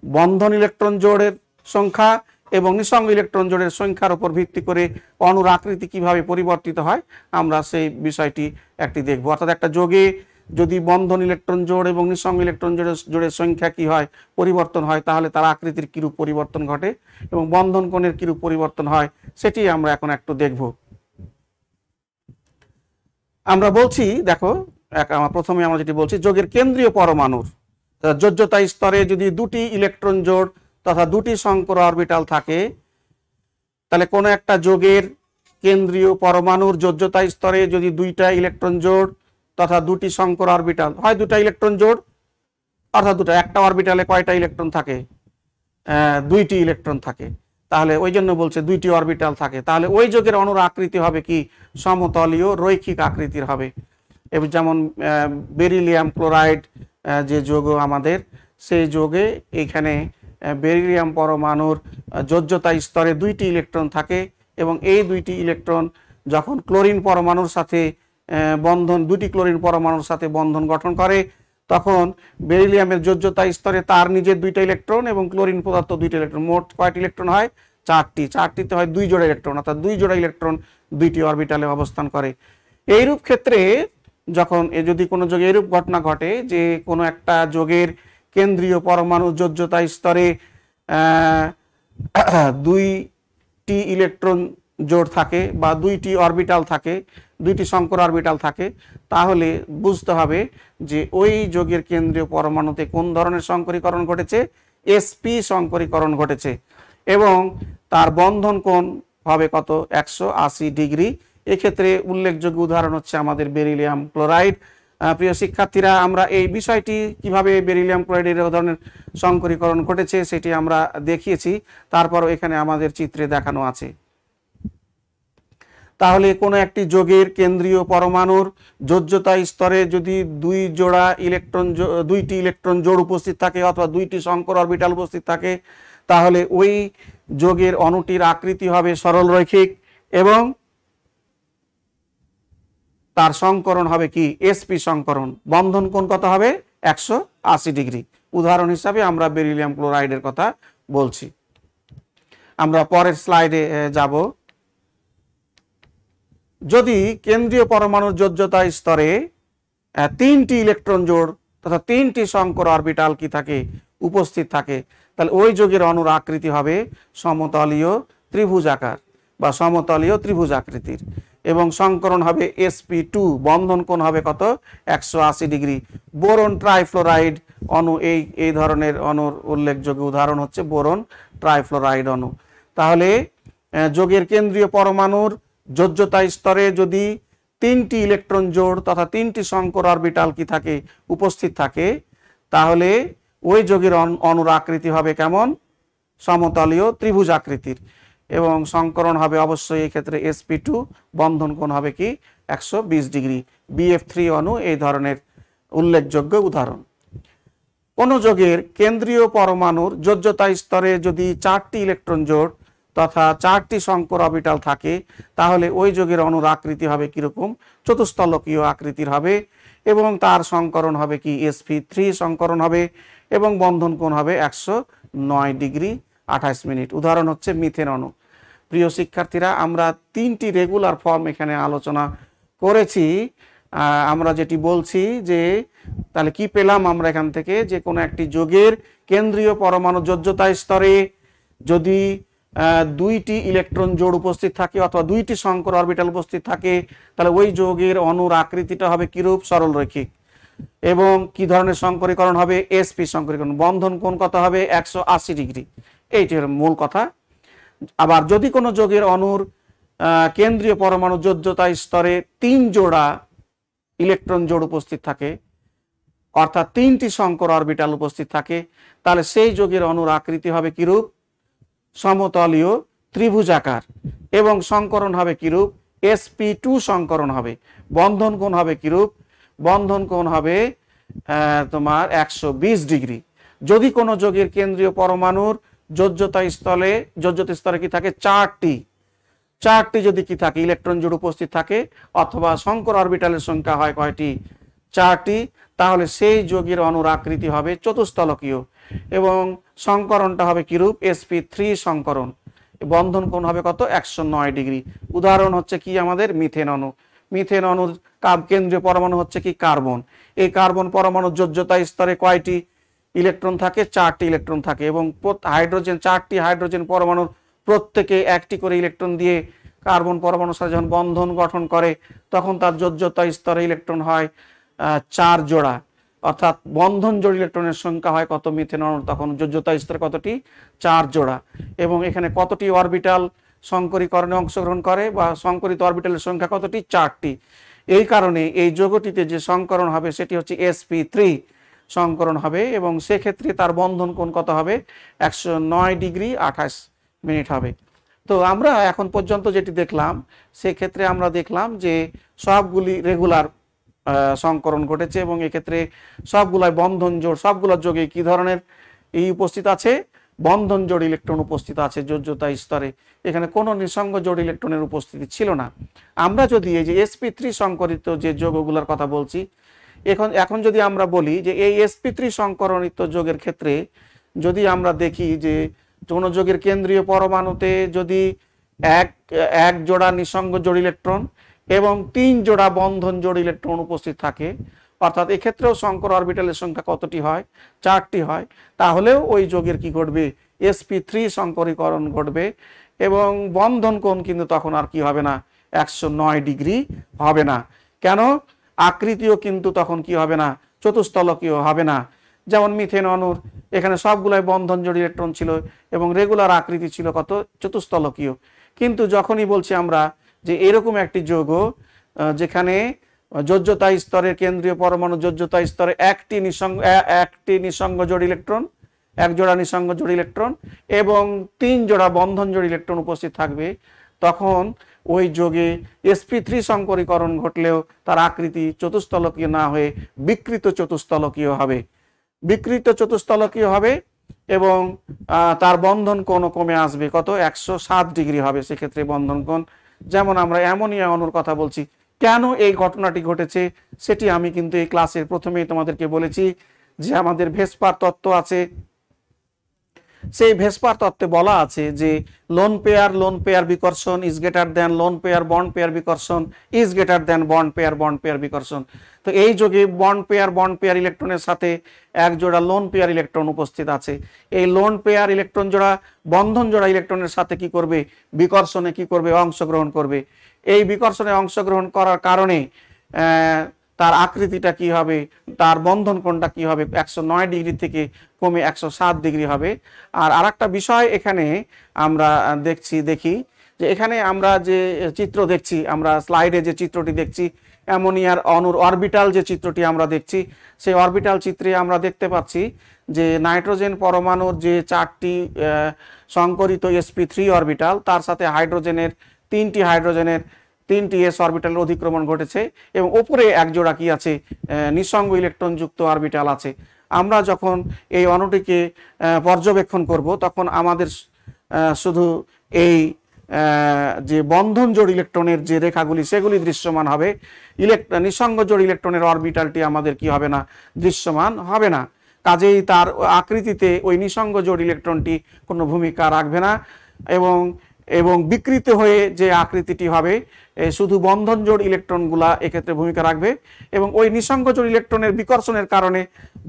A: বন্ধন ইলেকট্রন জোড়ের সংখ্যা এবং নিঃসঙ্গ ইলেকট্রন জোড়ের সংখ্যার উপর ভিত্তি করে অণুর আকৃতি কিভাবে পরিবর্তিত হয় আমরা সেই বিষয়টি একটি দেখব। অর্থাৎ একটা যৌগে যদি বন্ধন ইলেকট্রন জোড় এবং নিঃসঙ্গ ইলেকট্রন জোড়ের সংখ্যা কি হয়, পরিবর্তন হয়, তাহলে তার আকৃতির কিরূপ পরিবর্তন ঘটে এবং বন্ধন কোণের কিরূপ পরিবর্তন হয় সেটি আমরা এখন একটু দেখব। আমরা বলছি, দেখো প্রথমে আমরা যেটি বলছি, যৌগের কেন্দ্রীয় পরমাণুর যোজ্যতা স্তরে যদি দুটি ইলেকট্রন জোড় তথা দুটি সংকর অরবিটাল থাকে, তাহলে কোনো একটা যৌগের কেন্দ্রীয় পরমাণুর যোজ্যতা স্তরে যদি দুইটা ইলেকট্রন জোড় তথা দুটি সংকর অরবিটাল হয়, দুটা ইলেকট্রন জোড় অর্থাৎ একটা অরবিটালে কয়টা ইলেকট্রন থাকে, দুইটি ইলেকট্রন থাকে, তাহলে ওই জন্য বলছে দুইটি অরবিটাল থাকে, তাহলে ওই যৌগের অণুর আকৃতি হবে কি সমতলীয় রৈখিক আকৃতির হবে। এবং যেমন বেরিলিয়াম ক্লোরাইড যে যৌগ আমাদের, সেই যৌগে এখানে বেরিলিয়াম পরমাণুর যোজ্যতা স্তরে দুইটি ইলেকট্রন থাকে এবং এই দুইটি ইলেকট্রন যখন ক্লোরিন পরমাণুর সাথে দুটি ক্লোরিন পরমাণুর সাথে বন্ধন গঠন করে, তখন বেরিলিয়ামের যোজ্যতা স্তরে তার নিজের দুইটা ইলেকট্রন এবং ক্লোরিন পদার্থ দুইটা ইলেকট্রন, মোট কয়টি ইলেকট্রন হয়, চারটিতে হয় দুই জোড়া ইলেকট্রন, অর্থাৎ দুই জোড়া ইলেকট্রন দুইটি অরবিটালে অবস্থান করে। এইরূপ ক্ষেত্রে যখন যদি কোনো যৌগে এরূপ ঘটনা ঘটে যে কোনো একটা যৌগের কেন্দ্রীয় পরমাণু যোজ্যতা স্তরে দুইটি ইলেকট্রন জোড় থাকে বা দুইটি অরবিটাল থাকে, দুইটি সংকর অরবিটাল থাকে, তাহলে বুঝতে হবে যে ওই যৌগের কেন্দ্রীয় পরমাণুতে কোন ধরনের সংকরীকরণ ঘটেছে, sp সংকরীকরণ ঘটেছে এবং তার বন্ধন কোণ হবে কত, 180 ডিগ্রি। এক্ষেত্রে উল্লেখযোগ্য উদাহরণ হচ্ছে আমাদের বেরিলিয়াম ক্লোরাইড। প্রিয় শিক্ষার্থীরা, আমরা এই বিষয়টি কিভাবে বেরিলিয়াম ক্লোরাইডের ধরনের সংকরীকরণ ঘটেছে সেটি আমরা দেখিয়েছি, তারপরও এখানে আমাদের চিত্রে দেখানো আছে। তাহলে কোনো একটি যৌগের কেন্দ্রীয় পরমাণুর যোজ্যতা স্তরে যদি দুইটি ইলেকট্রন জোড় উপস্থিত থাকে অথবা দুইটি সংকর অরবিটাল উপস্থিত থাকে, তাহলে ওই যৌগের অণুটির আকৃতি হবে সরল রৈখিক এবং তার সংকরণ হবে কি sp সংকরণ। বন্ধন কোণ কত হবে, 180 ডিগ্রি। উদাহরণ হিসাবে আমরা বেরিলিয়াম ক্লোরাইডের কথা বলছি। আমরা পরের স্লাইডে যাব। যদি কেন্দ্রীয় পরমাণুর যোজ্যতা স্তরে তিনটি ইলেকট্রন জোড় তথা তিনটি সংকর অরবিটাল কি থাকে, উপস্থিত থাকে, তাহলে ওই যৌগের অণুর আকৃতি হবে সমতলীয় ত্রিভুজাকার বা সমতলীয় ত্রিভুজ আকৃতির এবং সংকরণ হবে sp2। বন্ধন কোণ হবে কত, 180 ডিগ্রি। বোরন ট্রাইফ্লোরাইড অণু এই ধরনের অণুর উল্লেখযোগ্য উদাহরণ হচ্ছে বোরন ট্রাইফ্লোরাইড অণু। তাহলে যৌগের কেন্দ্রীয় পরমাণুর যোজ্যতা স্তরে যদি তিনটি ইলেকট্রন জোড় তথা তিনটি সংকর অরবিটাল কি থাকে, উপস্থিত থাকে, তাহলে ওই যৌগের অণুর আকৃতি হবে কেমন, সমতলীয় ত্রিভুজ আকৃতির এবং সংকরণ হবে অবশ্যই এই ক্ষেত্রে sp2। বন্ধন কোণ হবে কি 120 ডিগ্রি। bf3 অণু এই ধরনের উল্লেখযোগ্য উদাহরণ। কোন যৌগের কেন্দ্রীয় পরমাণুর যোজ্যতা স্তরে যদি চারটি ইলেকট্রন জোড় তথা চারটি সংকর অরবিটাল থাকে, তাহলে ওই যৌগের অণুর আকৃতি হবে কিরকম, চতুস্তলকীয় আকৃতির হবে এবং তার সংকরণ হবে কি sp3 সংকরণ হবে এবং বন্ধন কোণ হবে 109 ডিগ্রি 28 মিনিট। উদাহরণ হচ্ছে মিথেন অণু। প্রিয় শিক্ষার্থীরা, আমরা তিনটি রেগুলার ফর্ম এখানে আলোচনা করেছি। আমরা যেটি বলছি যে তাহলে কি পেলাম আমরা এখান থেকে, যে কোনো একটি যৌগের কেন্দ্রীয় পরমাণু যোজ্যতা স্তরে যদি দুইটি ইলেকট্রন জোড় উপস্থিত থাকে অথবা দুইটি সংকর অরবিটাল উপস্থিত থাকে, তাহলে ওই যৌগের অণুর আকৃতিটা হবে কিরূপ, সরল রৈখিক এবং কি ধরনের সংকরীকরণ হবে, sp সংকরীকরণ। বন্ধন কোণ কত হবে, 180 ডিগ্রি। এইটি হলো মূল কথা। আবার যদি কোনো যৌগের অণুর কেন্দ্রীয় পরমাণু যোজ্যতা স্তরে তিন জোড়া ইলেকট্রন জোড় উপস্থিত থাকে অর্থাৎ তিনটি সংকর অরবিটাল উপস্থিত থাকে, তাহলে সেই যৌগের অণুর আকৃতি হবে কিরূপ, সমতলীয় ত্রিভুজাকার এবং সংকরণ হবে কিরূপ, sp2 সংকরণ হবে। বন্ধন কোণ হবে কিরূপ, বন্ধন কোণ হবে তোমার 120 ডিগ্রি। যদি কোনো যৌগের কেন্দ্রীয় পরমাণুর যোজ্যতা স্তরে কি থাকে, চারটি যদি কি থাকে ইলেকট্রন জোড় উপস্থিত থাকে অথবা সংকর অরবিটালের সংখ্যা হয় কয়টি, চারটি, তাহলে সেই যৌগের অণুর আকৃতি হবে চতুস্তলকীয় এবং সংকরণটা হবে কিরূপ, sp3 সংকরণ। বন্ধন কোণ হবে কত 109 ডিগ্রি। উদাহরণ হচ্ছে কি আমাদের মিথেন অণু। মিথেন অণুর কেন্দ্রীয় পরমাণু হচ্ছে কি কার্বন। এই কার্বন পরমাণুর যোজ্যতা স্তরে কয়টি ইলেকট্রন থাকে? 4টি ইলেকট্রন থাকে এবং হাইড্রোজেন 4টি হাইড্রোজেন পরমাণুর প্রত্যেকে একটি করে ইলেকট্রন দিয়ে কার্বন পরমাণুর সাথে যখন বন্ধন গঠন করে তখন তার যোজ্যতা স্তরে ইলেকট্রন হয় 4 জোড়া, অর্থাৎ বন্ধন জোড় ইলেকট্রনের সংখ্যা হয় কত মিথেন অণুর? তখন যোজ্যতা স্তরে কতটি? 4 জোড়া। এবং এখানে কতটি অরবিটাল সংকরীকরণে অংশগ্রহণ করে বা সংকরিত অরবিটালের সংখ্যা কতটি? 4টি। এই কারণে এই যৌগটিতে যে সংকরণ হবে সেটি হচ্ছে sp3 সংকরণ হবে এবং সেক্ষেত্রে তার বন্ধন কোণ কত হবে? 109 ডিগ্রি 28 মিনিট হবে। তো আমরা এখন পর্যন্ত যেটি দেখলাম সেক্ষেত্রে আমরা দেখলাম যে সবগুলি রেগুলার সংকরণ ঘটেছে এবং এক্ষেত্রে সবগুলাই বন্ধন জোড়, সবগুলোর যোগে কি ধরনের এই উপস্থিত আছে? বন্ধন জোড় ইলেকট্রন উপস্থিত আছে যোজ্যতা স্তরে। এখানে কোনো নিঃসঙ্গ জোড় ইলেকট্রনের উপস্থিতি ছিল না। আমরা যদি এই যে sp3 সংকরিত যে যৌগগুলোর কথা বলছি, এখন যদি আমরা বলি যে এই sp3 সংকরণিত যৌগের ক্ষেত্রে যদি আমরা দেখি যে কোনো যৌগের কেন্দ্রীয় পরমাণুতে যদি এক জোড়া নিঃসঙ্গ জোড় ইলেকট্রন এবং 3 জোড়া বন্ধন জোড় ইলেকট্রন উপস্থিত থাকে, অর্থাৎ এক্ষেত্রেও সংকর অরবিটালের সংখ্যা কতটি হয়? 4টি হয়। তাহলেও ওই যৌগের কি ঘটবে? sp3 সংকরীকরণ ঘটবে এবং বন্ধন কোণ কিন্তু তখন আর কি হবে না? 109 ডিগ্রি হবে না। কেন? আকৃতিও কিন্তু তখন কি হবে না? চতুস্তলকীয় হবে না। যেমন মিথেন অণুর এখানে সবগুলাই বন্ধন জোড় ইলেকট্রন ছিল এবং রেগুলার আকৃতি ছিল কত? চতুস্তলকীয়। কিন্তু যখনই বলছি আমরা যে এরকম একটি যৌগ যেখানে যোজ্যতা স্তরের কেন্দ্রীয় পরমাণু যোজ্যতা স্তরে একটি নিঃসঙ্গ জোড় ইলেকট্রন, এক জোড়া নিঃসঙ্গ জোড় ইলেকট্রন এবং 3 জোড়া বন্ধন জোড় ইলেকট্রন উপস্থিত থাকবে, তখন ওই যোগে sp3 সংকরীকরণ ঘটলেও তার আকৃতি চতুস্তলকীয় না হয়ে বিকৃত চতুস্তলকীয় হবে। বিকৃত চতুস্তলকীয় হবে এবং তার বন্ধন কোণও কমে আসবে কত? 107 ডিগ্রি হবে সেক্ষেত্রে বন্ধন কোণ। যেমন আমরা অ্যামোনিয়া অণুর কথা বলছি, কেন এই ঘটনাটি ঘটেছে সেটি আমি কিন্তু এই ক্লাসের প্রথমেই তোমাদেরকে বলেছি যে আমাদের ভেসপার তত্ত্ব আছে। সেই ভেসপার তত্ত্বে বলা আছে যে লোন পেয়ার বিকর্ষণ is greater than lone pair bond pair বিকর্ষণ is greater than bond pair বিকর্ষণ। তো এই যোগে বন্ড পেয়ার ইলেকট্রনের সাথে এক জোড়া লোন পেয়ার ইলেকট্রন উপস্থিত আছে। এই লোন পেয়ার ইলেকট্রন জোড়া বন্ধন জোড়া ইলেকট্রনের সাথে কি করবে? বিকর্ষণে কি করবে? অংশগ্রহণ করবে। এই বিকর্ষণে অংশগ্রহণ করার কারণে তার আকৃতিটা কি হবে? তার বন্ধন কোণটা কি হবে? 109 ডিগ্রি থেকে কমে 107 ডিগ্রি হবে। আর আরেকটা বিষয় এখানে আমরা দেখি যে এখানে আমরা যে চিত্র দেখছি, আমরা স্লাইডে যে চিত্রটি দেখছি, অ্যামোনিয়ার অণুর অরবিটাল যে চিত্রটি আমরা দেখছি, সেই অরবিটাল চিত্রে আমরা দেখতে পাচ্ছি যে নাইট্রোজেন পরমাণুর যে 4টি সংকরিত sp3 অরবিটাল, তার সাথে হাইড্রোজেনের 3টি s অরবিটালের অধিক্রমণ ঘটেছে এবং উপরে এক জোড়া কি আছে? নিঃসঙ্গ ইলেকট্রন যুক্ত অরবিটাল আছে। আমরা যখন এই অণুটিকে পর্যবেক্ষণ করব তখন আমাদের শুধু এই যে বন্ধন জোড় ইলেকট্রনের যে রেখাগুলি সেগুলি দৃশ্যমান হবে। নিঃসঙ্গ জোড় ইলেকট্রনের অরবিটালটি আমাদের কি হবে না? দৃশ্যমান হবে না। কাজেই তার আকৃতিতে ওই নিঃসঙ্গ জোড় ইলেকট্রনটি কোনো ভূমিকা রাখবে না এবং বিকৃত হয়ে যে আকৃতিটি হবে শুধু বন্ধন জোড় ইলেকট্রনগুলা এক্ষেত্রে ভূমিকা রাখবে এবং ওই নিঃসঙ্গ জোড় ইলেকট্রনের বিকর্ষণের কারণে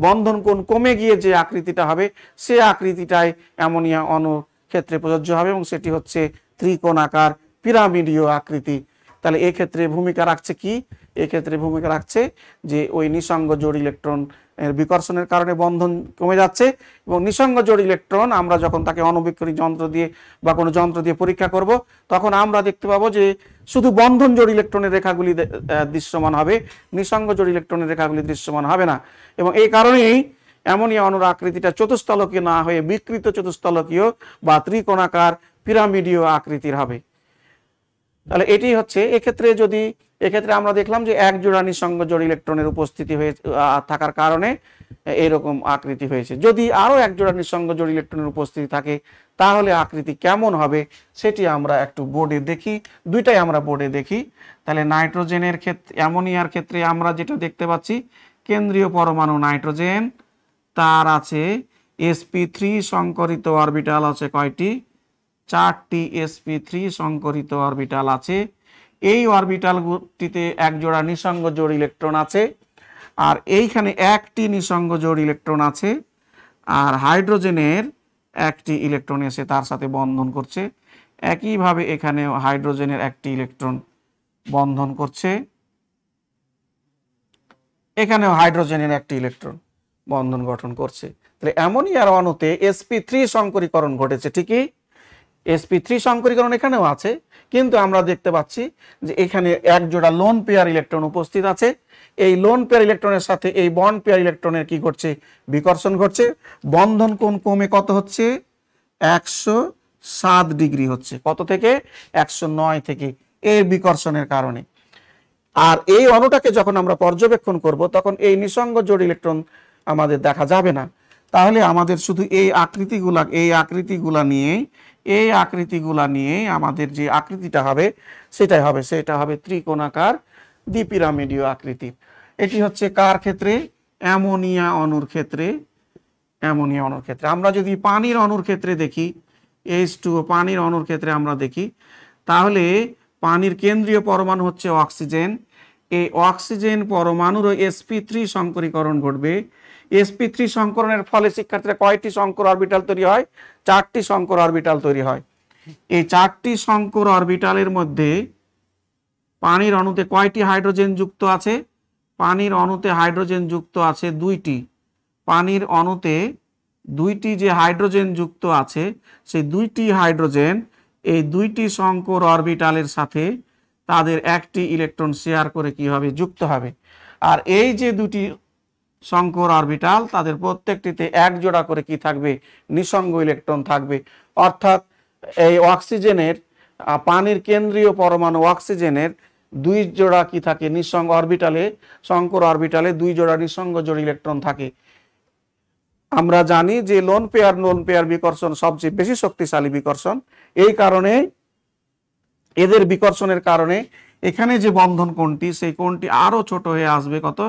A: বন্ধন কোণ কমে গিয়ে যে আকৃতিটা হবে সে আকৃতিটাই অ্যামোনিয়া অণুর ক্ষেত্রে প্রযোজ্য হবে এবং সেটি হচ্ছে ত্রিকোণাকার পিরামিডীয় আকৃতি। তাহলে এক্ষেত্রে ভূমিকা রাখছে কি? এক্ষেত্রে ভূমিকা রাখছে যে ওই নিঃসঙ্গ জোড় ইলেকট্রন এর বিকর্ষণের কারণে বন্ধন কমে যাচ্ছে এবং নিঃসঙ্গ জোড় ইলেকট্রন আমরা যখন তাকে অণুবীক্ষণিক যন্ত্র দিয়ে বা কোনো যন্ত্র দিয়ে পরীক্ষা করব তখন আমরা দেখতে পাবো যে শুধু বন্ধন জোড় ইলেকট্রনের রেখাগুলি দৃশ্যমান হবে, নিঃসঙ্গ জোড় ইলেকট্রনের রেখাগুলি দৃশ্যমান হবে না। এবং এই কারণেই অ্যামোনিয়া অণুর আকৃতিটা চতুস্তলকীয় না হয়ে বিকৃত চতুস্তলকীয় বা ত্রিকোণাকার পিরামিডীয় আকৃতির হবে। তাহলে এটি হচ্ছে এক্ষেত্রে আমরা দেখলাম যে এক জোড়া নিঃসঙ্গ জোড় ইলেকট্রনের উপস্থিতি হয়ে থাকার কারণে এরকম আকৃতি হয়েছে। যদি আরো এক জোড়া নিঃসঙ্গ জোড় ইলেকট্রনের উপস্থিতি থাকে তাহলে আকৃতি কেমন হবে সেটি আমরা একটু বোর্ডে দেখি, দুইটাই আমরা বোর্ডে দেখি। তাহলে নাইট্রোজেনের ক্ষেত্রে, অ্যামোনিয়ার ক্ষেত্রে আমরা যেটা দেখতে পাচ্ছি কেন্দ্রীয় পরমাণু নাইট্রোজেন, তার আছে sp3 সংকরিত অরবিটাল আছে কয়টি?
B: 4টি sp3 সংকরিত অরবিটাল আছে। এই অরবিটালটিতে এক জোড়া নিঃসঙ্গ জোড় ইলেকট্রন আছে, আর এইখানে একটি নিঃসঙ্গ জোড় ইলেকট্রন আছে, আর হাইড্রোজেনের একটি ইলেকট্রন এসে তার সাথে বন্ধন করছে। একইভাবে এখানেও হাইড্রোজেনের একটি ইলেকট্রন বন্ধন করছে, এখানেও হাইড্রোজেনের একটি ইলেকট্রন বন্ধন গঠন করছে। তাহলে অ্যামোনিয়ার অণুতে sp3 সংকরীকরণ ঘটেছে। ঠিকই sp3 সংকরীকরণ এখানেও আছে, কিন্তু আমরা দেখতে পাচ্ছি যে এখানে এক জোড়া লোন পেয়ার ইলেকট্রন উপস্থিত আছে। এই লোন পেয়ার ইলেকট্রনের সাথে এই বন্ড পেয়ার ইলেকট্রনের কি ঘটছে? বিকর্ষণ ঘটছে। বন্ধন কোণ কমে কত হচ্ছে? 107 ডিগ্রি হচ্ছে। কত থেকে? 109 থেকে, এর বিকর্ষণের কারণে। আর এই অণুটাকে যখন আমরা পর্যবেক্ষণ করব তখন এই নিঃসঙ্গ জোড় ইলেকট্রন আমাদের দেখা যাবে না। তাহলে আমাদের শুধু এই আকৃতিগুলা নিয়ে আমাদের যে আকৃতিটা হবে সেটা হবে ত্রিকোণাকার দ্বিপিরামিডীয় আকৃতির। এটি হচ্ছে কার ক্ষেত্রে? অ্যামোনিয়া অণুর ক্ষেত্রে। আমরা যদি পানির অণুর ক্ষেত্রে দেখি, H2O পানির অণুর ক্ষেত্রে আমরা দেখি, তাহলে পানির কেন্দ্রীয় পরমাণু হচ্ছে অক্সিজেন। এই অক্সিজেন পরমাণুরও sp3 সংকরীকরণ ঘটবে। sp3 সংকরণের ফলে শিক্ষার্থীরা কয়টি সংকর অরবিটাল তৈরি হয়? 4টি সংকর অরবিটাল তৈরি হয়। এই 4টি সংকর অরবিটালের মধ্যে পানির অণুতে কয়টি হাইড্রোজেন যুক্ত আছে? পানির অণুতে হাইড্রোজেন যুক্ত আছে 2টি। পানির অণুতে 2টি যে হাইড্রোজেন যুক্ত আছে, সেই 2টি হাইড্রোজেন এই 2টি সংকর অরবিটালের সাথে তাদের একটি ইলেকট্রন শেয়ার করে কি হবে? যুক্ত হবে। আর এই যে 2টি সংকর অরবিটাল, তাদের প্রত্যেকটিতে এক জোড়া করে কি থাকবে? নিঃসঙ্গ ইলেকট্রন থাকবে। অর্থাৎ এই অক্সিজেনের পানির কেন্দ্রীয় পরমাণু অক্সিজেনের 2 জোড়া কি থাকে? নিঃসঙ্গ অরবিটালে, সংকর অরবিটালে 2 জোড়া নিঃসঙ্গ জোড় ইলেকট্রন থাকে। আমরা জানি যে লোন পেয়ার বিকর্ষণ সবচেয়ে বেশি শক্তিশালী বিকর্ষণ। এই কারণে এদের বিকর্ষণের কারণে এখানে যে বন্ধন কোণটি, সেই কোণটি আরো ছোট হয়ে আসবে। কত?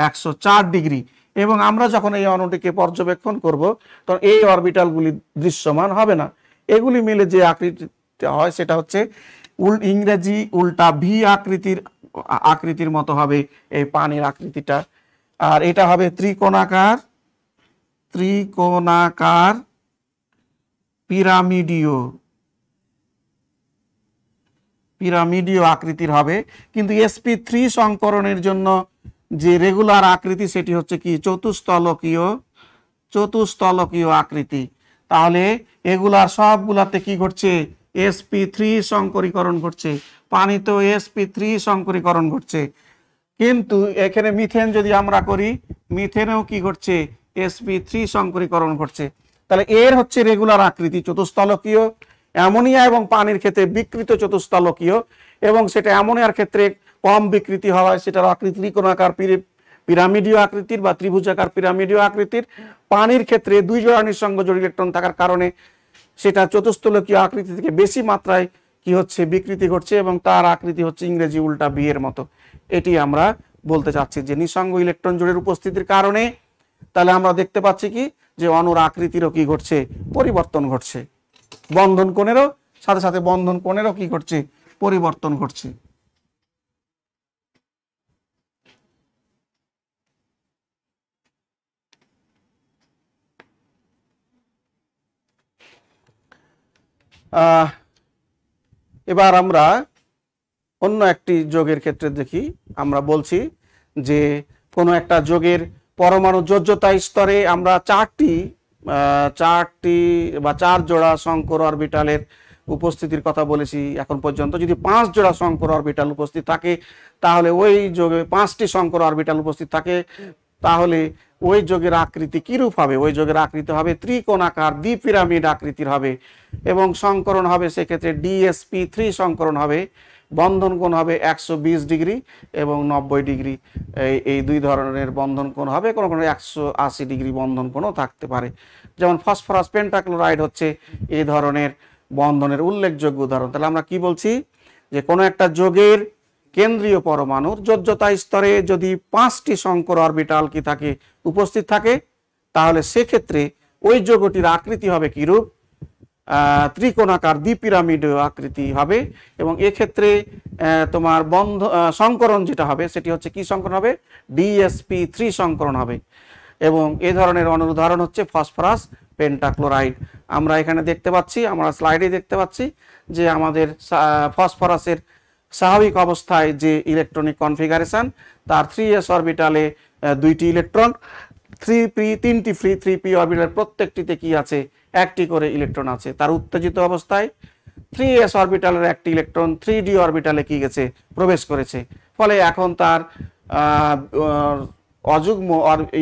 B: 104 ডিগ্রি। এবং আমরা যখন এই অণুটিকে পর্যবেক্ষণ করব তখন এই অরবিটালগুলি দৃশ্যমান হবে না। এগুলি মিলে যে আকৃতিটা হয় সেটা হচ্ছে ইংরেজি উল্টা ভি আকৃতির মতো হবে এই পানির আকৃতিটা। আর এটা হবে ত্রিকোণাকার পিরামিডীয় আকৃতির হবে। কিন্তু sp3 সংকরণের জন্য যে রেগুলার আকৃতি সেটি হচ্ছে কি? চতুস্তলকীয় আকৃতি। তাহলে এগুলার সবগুলাতে কি ঘটছে? sp3 সংকরীকরণ ঘটছে। পানিতে sp3 সংকরীকরণ ঘটছে। কিন্তু এখানে মিথেন যদি আমরা করি, মিথেনেও কি ঘটছে? sp3 সংকরীকরণ ঘটছে। তাহলে এর হচ্ছে রেগুলার আকৃতি চতুস্তলকীয়। অ্যামোনিয়া এবং পানির ক্ষেত্রে বিকৃত চতুস্তলকীয়, এবং সেটা অ্যামোনিয়ার ক্ষেত্রে কম বিকৃতি হওয়ায় সেটার আকৃতি ত্রিকোণাকার পিরামিডীয় আকৃতির বা ত্রিভুজাকার পিরামিডীয় আকৃতির। পানির ক্ষেত্রে 2 জোড়া নিঃসঙ্গ জোড় ইলেকট্রন থাকার কারণে সেটা চতুস্তলকীয় আকৃতি থেকে বেশি মাত্রায় কি হচ্ছে? বিকৃতি ঘটছে, এবং তার আকৃতি হচ্ছে ইংরেজি উল্টা বি এর মতো। এটি আমরা বলতে চাচ্ছি যে নিঃসঙ্গ ইলেকট্রন জোড়ের উপস্থিতির কারণে তাহলে আমরা দেখতে পাচ্ছি কি? যে অণুর আকৃতিরও কি ঘটছে? পরিবর্তন ঘটছে। বন্ধন কোণেরও সাথে বন্ধন কোণেরও কি ঘটছে? পরিবর্তন ঘটছে। এবার আমরা অন্য একটি যোগের ক্ষেত্রে দেখি। আমরা বলছি যে কোনো একটা যোগের পরমাণু যোজ্যতা স্তরে আমরা 4টি বা 4 জোড়া সংকর অরবিটালের উপস্থিতির কথা বলেছি এখন পর্যন্ত। যদি 5 জোড়া সংকর অরবিটাল উপস্থিত থাকে, তাহলে ওই যোগে 5টি সংকর অরবিটাল উপস্থিত থাকে, তাহলে ওই যোগের আকৃতি কিরূপ হবে? ওই যোগের আকৃতি হবে ত্রিকোণাকার দ্বিপিরামিড আকৃতির হবে, এবং সংকরণ হবে সেক্ষেত্রে dsp3 সংকরণ হবে। বন্ধন কোণ হবে 120 ডিগ্রি এবং 90 ডিগ্রি। এই 2 ধরনের বন্ধন কোণ হবে। কোনো 180 ডিগ্রি বন্ধন কোণও থাকতে পারে। যেমন ফসফরাস পেন্টাক্লোরাইড হচ্ছে এই ধরনের বন্ধনের উল্লেখযোগ্য উদাহরণ। তাহলে আমরা কি বলছি? যে কোনো একটা যোগের কেন্দ্রীয় পরমাণুর যোজ্যতা স্তরে যদি 5টি সংকর অরবিটাল কি থাকে? উপস্থিত থাকে, তাহলে সেক্ষেত্রে ওই যৌগটির আকৃতি হবে কিরূপ? ত্রিকোণাকার দ্বিপিরামিডীয় আকৃতি হবে। এবং এক্ষেত্রে তোমার সংকরণ যেটা হবে সেটি হচ্ছে কি সংকরণ হবে, DsP3 সংকরণ হবে। এবং এই ধরনের অণুর উদাহরণ হচ্ছে ফসফরাস পেন্টাক্লোরাইড। আমরা এখানে দেখতে পাচ্ছি, আমরা স্লাইডে দেখতে পাচ্ছি যে আমাদের ফসফরাসের স্বাভাবিক অবস্থায় যে ইলেকট্রনিক কনফিগারেশন, তার 3s অরবিটালে 2টি ইলেকট্রন, 3p ফ্রি 3p অরবিটালের প্রত্যেকটিতে কি আছে, একটি করে ইলেকট্রন আছে। তার উত্তেজিত অবস্থায় 3s অরবিটালের একটি ইলেকট্রন 3d অরবিটালে কি গেছে, প্রবেশ করেছে। ফলে এখন তার অযুগ্ম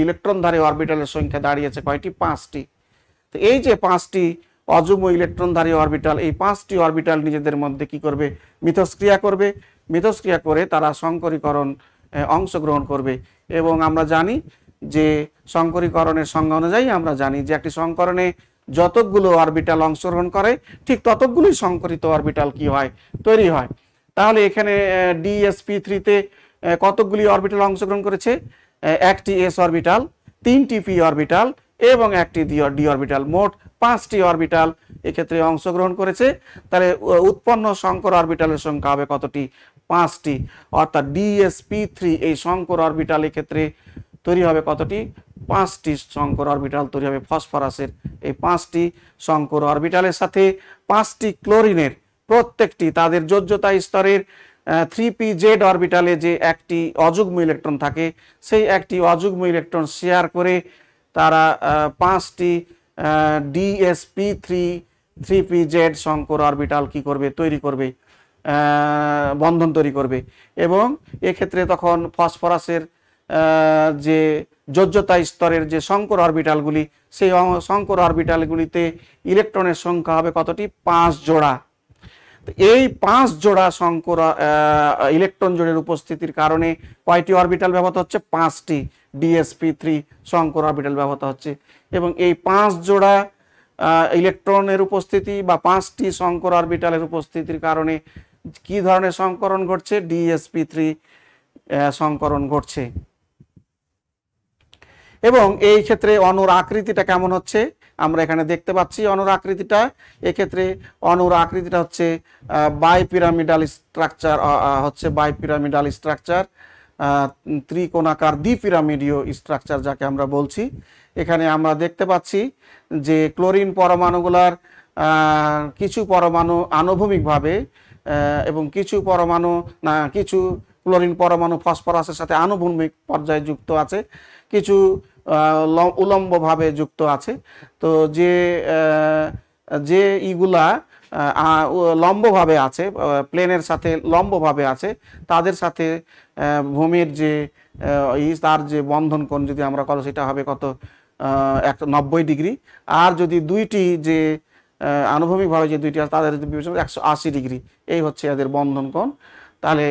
B: ইলেকট্রনধারী অরবিটালের সংখ্যা দাঁড়িয়েছে কয়টি, 5টি। তো এই যে 5টি অযুগ্ম ইলেকট্রনধারী অরবিটাল, এই 5টি অরবিটাল নিজেদের মধ্যে কি করবে, মিথস্ক্রিয়া করবে। মিথস্ক্রিয়া করে তারা সংকরীকরণ অংশগ্রহণ করবে। এবং আমরা জানি যে সংকরীকরণের সংজ্ঞা অনুযায়ী আমরা জানি যে একটি সংকরণে যতগুলো অরবিটাল অংশগ্রহণ করে ঠিক ততগুলোই সংকরিত অরবিটাল কি হয়, তৈরি হয়। তাহলে এখানে DsP3-তে কতগুলি অরবিটাল অংশগ্রহণ করেছে, একটি s অরবিটাল, 3টি p অরবিটাল এবং একটি d অরবিটাল, মোট 5টি অরবিটাল এক্ষেত্রে অংশগ্রহণ করেছে। তাহলে উৎপন্ন সংকর অরবিটালের সংখ্যা হবে কতটি, 5টি। অর্থাৎ DsP3 এই সংকর অরবিটাল এক্ষেত্রে তৈরি হবে কতটি, 5টি সংকর অরবিটাল তৈরি হবে ফসফরাসের। এই 5টি সংকর অরবিটালের সাথে 5টি ক্লোরিনের প্রত্যেকটি তাদের যোজ্যতা স্তরের 3pz অরবিটালে যে একটি অযুগ্ম ইলেকট্রন থাকে, সেই একটি অযুগ্ম ইলেকট্রন শেয়ার করে তারা 5টি DsP3 3pz সংকর অরবিটাল কি করবে, তৈরি করবে, বন্ধন তৈরি করবে। এবং এক্ষেত্রে তখন ফসফরাসের যে যোজ্যতা স্তরের যে সংকর অরবিটালগুলি, সেই সংকর অরবিটালগুলিতে ইলেকট্রনের সংখ্যা হবে কতটি, 5 জোড়া। এই 5 জোড়া সংকর ইলেকট্রন জোড়ের উপস্থিতির কারণে কয়টি অরবিটাল ব্যবহৃত হচ্ছে, 5টি DsP3 সংকর অরবিটাল ব্যবহৃত হচ্ছে। এবং এই 5 জোড়া ইলেকট্রনের উপস্থিতি বা 5টি সংকর অরবিটালের উপস্থিতির কারণে কি ধরনের সংকরণ ঘটছে, DsP3 সংকরণ ঘটছে। এবং এই ক্ষেত্রে অণুর আকৃতিটা কেমন হচ্ছে আমরা এখানে দেখতে পাচ্ছি। অণুর আকৃতিটা এক্ষেত্রে হচ্ছে বাইপিরামিডাল স্ট্রাকচার, ত্রিকোণাকার দ্বিপিরামিডীয় স্ট্রাকচার যাকে আমরা বলছি। এখানে আমরা দেখতে পাচ্ছি যে ক্লোরিন পরমাণুগুলার কিছু পরমাণু আনুভূমিকভাবে এবং কিছু ক্লোরিন পরমাণু ফসফরাসের সাথে আনুভূমিক পর্যায়ে যুক্ত আছে, কিছু উলম্বভাবে যুক্ত আছে। তো যে ইগুলা লম্বভাবে আছে, প্লেনের সাথে লম্বভাবে আছে, তাদের সাথে ভূমির যে তার যে বন্ধন কোণ যদি আমরা কত, সেটা হবে কত, 90 ডিগ্রি। আর যদি দুইটি যে আনুভূমিকভাবে যে দুইটি আছে তাদের বিবেচনা 180 ডিগ্রি, এই হচ্ছে এদের বন্ধন কোণ। তাহলে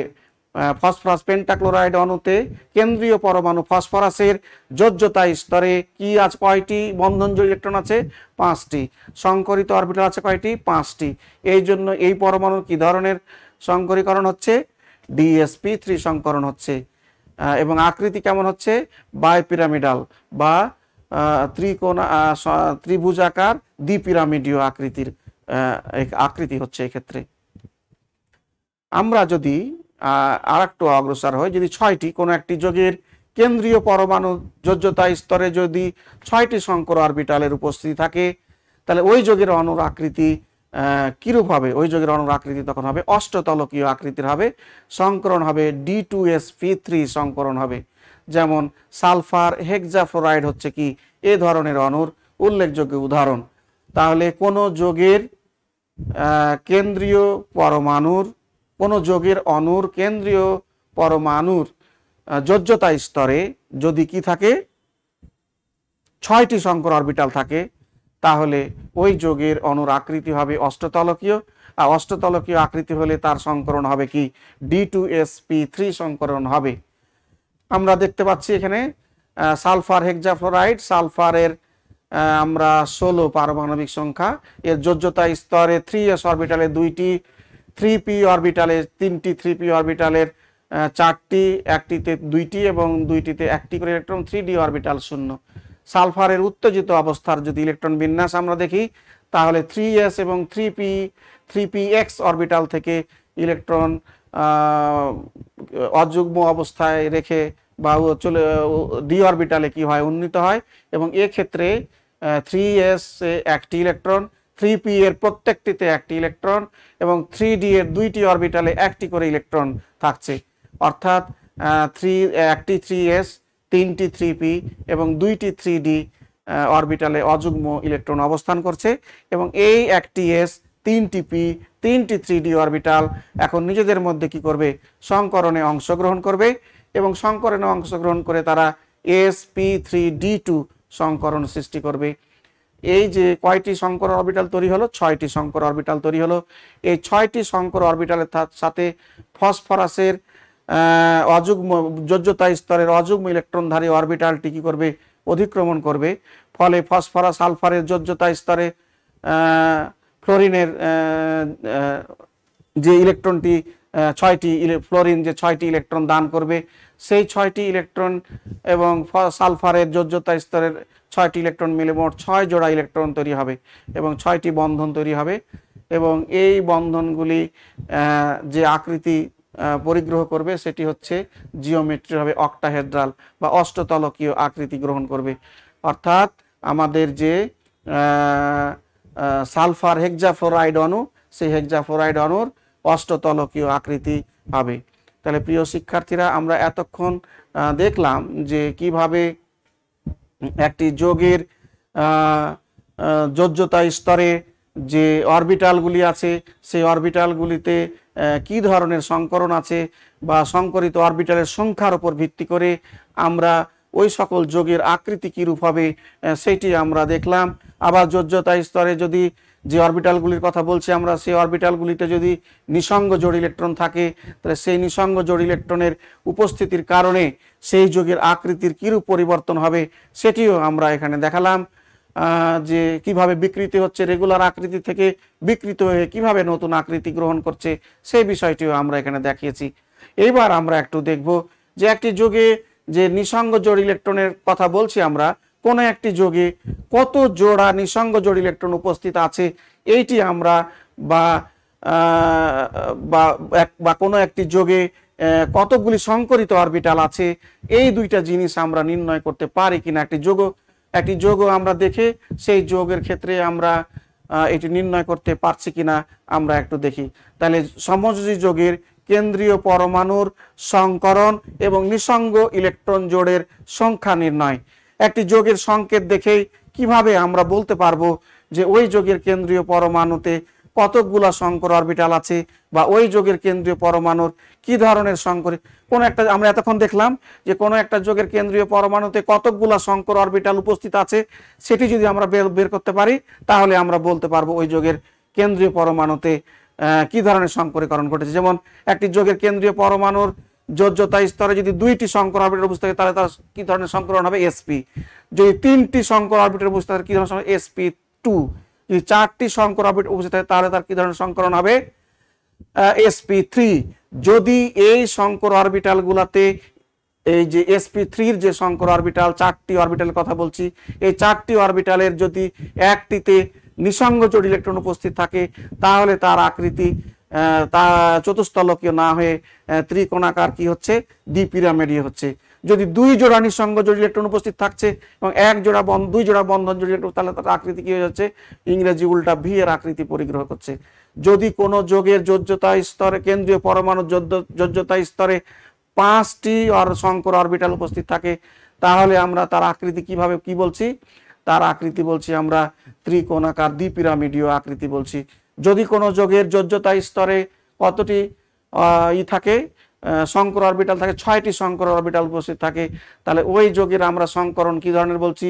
B: ফসফরাস পেন্টাক্লোরাইড অণুতে কেন্দ্রীয় পরমাণু ফসফরাসের যোজ্যতা স্তরে কি আছে, কয়টি বন্ধনজোড় ইলেকট্রন আছে, 5টি। সংকরিত অরবিটাল আছে কয়টি, 5টি। এই জন্য এই পরমাণুর কি ধরনের সংকরীকরণ হচ্ছে, DsP3 সংকরণ হচ্ছে। এবং আকৃতি কেমন হচ্ছে, বাইপিরামিডাল বা ত্রিভুজাকার দ্বিপিরামিডীয় আকৃতি হচ্ছে এক্ষেত্রে। আমরা যদি আরেকটু অগ্রসর হয়, যদি 6টি কোনো একটি যৌগের কেন্দ্রীয় পরমাণু যোজ্যতা স্তরে যদি 6টি সংকর অরবিটালের উপস্থিতি থাকে, তাহলে ওই যৌগের অণুর আকৃতি কিরূপ হবে, ওই যৌগের অণুর আকৃতি তখন হবে অষ্টতলকীয় আকৃতির হবে। সংকরণ হবে D2sP3 সংকরণ হবে। যেমন সালফার হেক্সাফ্লোরাইড হচ্ছে কি এ ধরনের অণুর উল্লেখযোগ্য উদাহরণ। তাহলে কোনো যৌগের কেন্দ্রীয় পরমাণুর, কোনো যৌগের অণুর কেন্দ্রীয় পরমাণুর যোজ্যতা স্তরে যদি কি থাকে, 6টি সংকর অরবিটাল থাকে, তাহলে ওই যৌগের অণুর আকৃতি হবে অষ্টতলকীয়। আর অষ্টতলকীয় আকৃতি হলে তার সংকরণ হবে কি, D2sP3 সংকরণ হবে। আমরা দেখতে পাচ্ছি এখানে সালফার হেক্সাফ্লোরাইড, সালফারের আমরা 16 পারমাণবিক সংখ্যা, এর যোজ্যতা স্তরে 3s অরবিটালে 2টি, 3p অরবিটালে 3টি, 3p অরবিটালের 4টি, একটিতে 2টি এবং 2টিতে একটি করে ইলেকট্রন, 3d অরবিটাল 0। সালফারের উত্তেজিত অবস্থার যদি ইলেকট্রন বিন্যাস আমরা দেখি, তাহলে 3s এবং 3px অরবিটাল থেকে ইলেকট্রন অযুগ্ম অবস্থায় রেখে বা চলে ডি অরবিটালে কি হয়, উন্নীত হয়। এবং এক্ষেত্রে 3s এ একটি ইলেকট্রন, 3p এর প্রত্যেকটিতে একটি ইলেকট্রন এবং 3d এর দুইটি অরবিটালে একটি করে ইলেকট্রন থাকছে। অর্থাৎ একটি 3s, তিনটি 3p এবং দুইটি 3d অরবিটালে অযুগ্ম ইলেকট্রন অবস্থান করছে। এবং এই একটি s, তিনটি p, তিনটি 3d অরবিটাল এখন নিজেদের মধ্যে কি করবে, সংকরণে অংশগ্রহণ করবে এবং সংকরণে অংশগ্রহণ করে তারা sp3d2 সংকরণ সৃষ্টি করবে। এই যে কয়টি সংকর অরবিটাল তৈরি হলো, 6টি সংকর অরবিটাল তৈরি হলো। এই 6টি সংকর অরবিটালের সাথে ফসফরাসের অযুগ্ম যোজ্যতা স্তরের অযুগ্ম ইলেকট্রনধারী অরবিটালটি কি করবে, অধিক্রমণ করবে। ফলে ফসফরাস সালফারের যোজ্যতা স্তরে ফ্লোরিনের যে ইলেকট্রনটি 6টি ফ্লোরিন যে 6টি ইলেকট্রন দান করবে, সেই 6টি ইলেকট্রন এবং সালফারের যোজ্যতা স্তরের 6টি ইলেকট্রন মিলে মোট 6 জোড়া ইলেকট্রন তৈরি হবে এবং 6টি বন্ধন তৈরি হবে। এবং এই বন্ধনগুলি যে আকৃতি পরিগ্রহ করবে সেটি হচ্ছে জিওমেট্রি হবে অক্টাহেড্রাল বা অষ্টতলকীয় আকৃতি গ্রহণ করবে। অর্থাৎ আমাদের যে সালফার হেক্সাফ্লোরাইড অণু, সেই হেক্সাফ্লোরাইড অণুর অষ্টতলকীয় আকৃতি হবে। তাহলে প্রিয় শিক্ষার্থীরা, আমরা এতক্ষণ দেখলাম যে কিভাবে একটি যৌগের যোজ্যতা স্তরে যে অরবিটালগুলি আছে, সেই অরবিটালগুলিতে কি ধরনের সংকরণ আছে বা সংকরিত অরবিটালের সংখ্যার উপর ভিত্তি করে আমরা ওই সকল যৌগের আকৃতি কীরূপ হবে সেইটি আমরা দেখলাম। আবার যোজ্যতা স্তরে যদি যে অরবিটালগুলির কথা বলছি আমরা, সেই অরবিটালগুলিতে যদি নিঃসঙ্গ জোড় ইলেকট্রন থাকে, তাহলে সেই নিঃসঙ্গ জোড় ইলেকট্রনের উপস্থিতির কারণে সেই যৌগের আকৃতির কীরূপ পরিবর্তন হবে সেটিও আমরা এখানে দেখালাম। যে কিভাবে বিকৃতি হচ্ছে, রেগুলার আকৃতি থেকে বিকৃত হয়ে কিভাবে নতুন আকৃতি গ্রহণ করছে সেই বিষয়টিও আমরা এখানে দেখিয়েছি। এইবার আমরা একটু দেখব যে একটি যৌগে যে নিঃসঙ্গ জোড় ইলেকট্রনের কথা বলছি আমরা, কোনো একটি যৌগে কত জোড়া নিঃসঙ্গ জোড় ইলেকট্রন উপস্থিত আছে এইটি আমরা বা কোনো একটি যৌগে কতগুলি সংকরিত অরবিটাল আছে, এই দুইটা জিনিস আমরা নির্ণয় করতে পারি কিনা। একটি যৌগ আমরা দেখে সেই যৌগের ক্ষেত্রে আমরা এটি নির্ণয় করতে পারছি কিনা আমরা একটু দেখি। তাহলে সমযোজী যৌগের কেন্দ্রীয় পরমাণুর সংকরণ এবং নিঃসঙ্গ ইলেকট্রন জোড়ের সংখ্যা নির্ণয়। একটি যৌগের সংকেত দেখেই কিভাবে আমরা বলতে পারবো যে ওই যৌগের কেন্দ্রীয় পরমাণুতে কতগুলা সংকর অরবিটাল আছে বা ওই যৌগের কেন্দ্রীয় পরমাণুর কি ধরনের সংকর। কোনো একটা আমরা এতক্ষণ দেখলাম যে কোনো একটা যৌগের কেন্দ্রীয় পরমাণুতে কতগুলা সংকর অরবিটাল উপস্থিত আছে, সেটি যদি আমরা বের করতে পারি তাহলে আমরা বলতে পারবো ওই যৌগের কেন্দ্রীয় পরমাণুতে কি ধরনের সংকরীকরণ ঘটেছে। যেমন একটি যৌগের কেন্দ্রীয় পরমাণুর যোজ্যতা স্তরে যদি 2টি সংকর অরবিটাল উপস্থিত থাকে তাহলে তার কি ধরনের সংকরণ হবে, sp। যদি 3টি সংকর অরবিটাল উপস্থিত থাকে কি ধরনের sp2। যদি 4টি সংকর অরবিটাল উপস্থিত থাকে তাহলে তার কি ধরনের সংকরণ হবে, sp3। যদি এই সংকর অরবিটাল গুলাতে এই যে sp3 এর যে সংকর অরবিটাল 4টি অরবিটালের কথা বলছি, এই 4টি অরবিটালের যদি একটিতে নিঃসঙ্গ জোড় ইলেকট্রন উপস্থিত থাকে তাহলে তার আকৃতি তা চতুস্তলকীয় না হয়ে ত্রিকোণাকার কি হচ্ছে, দ্বিপিরামিডীয় হচ্ছে। যদি 2 জোড়া নিঃসঙ্গ জোড় ইলেকট্রন উপস্থিত থাকছে এবং 2 জোড়া বন্ধন জোড় ইলেকট্রন, তাহলে তার আকৃতি কি হয়ে যাচ্ছে, ইংরেজি উল্টা ভি এর আকৃতি পরিগ্রহ করছে। যদি কোনো যৌগের যোজ্যতা স্তরে কেন্দ্রীয় পরমাণু যোজ্যতা স্তরে 5টি সংকর অরবিটাল উপস্থিত থাকে তাহলে আমরা তার আকৃতি কিভাবে কি বলছি, তার আকৃতি বলছি আমরা ত্রিকোণাকার দ্বিপিরামিডীয় আকৃতি বলছি। যদি কোনো যৌগের যোজ্যতা স্তরে কতটি থাকে, সংকর অরবিটাল থাকে, 6টি সংকর অরবিটাল উপস্থিত থাকে, তাহলে ওই যৌগের আমরা সংকরণ কি ধরনের বলছি,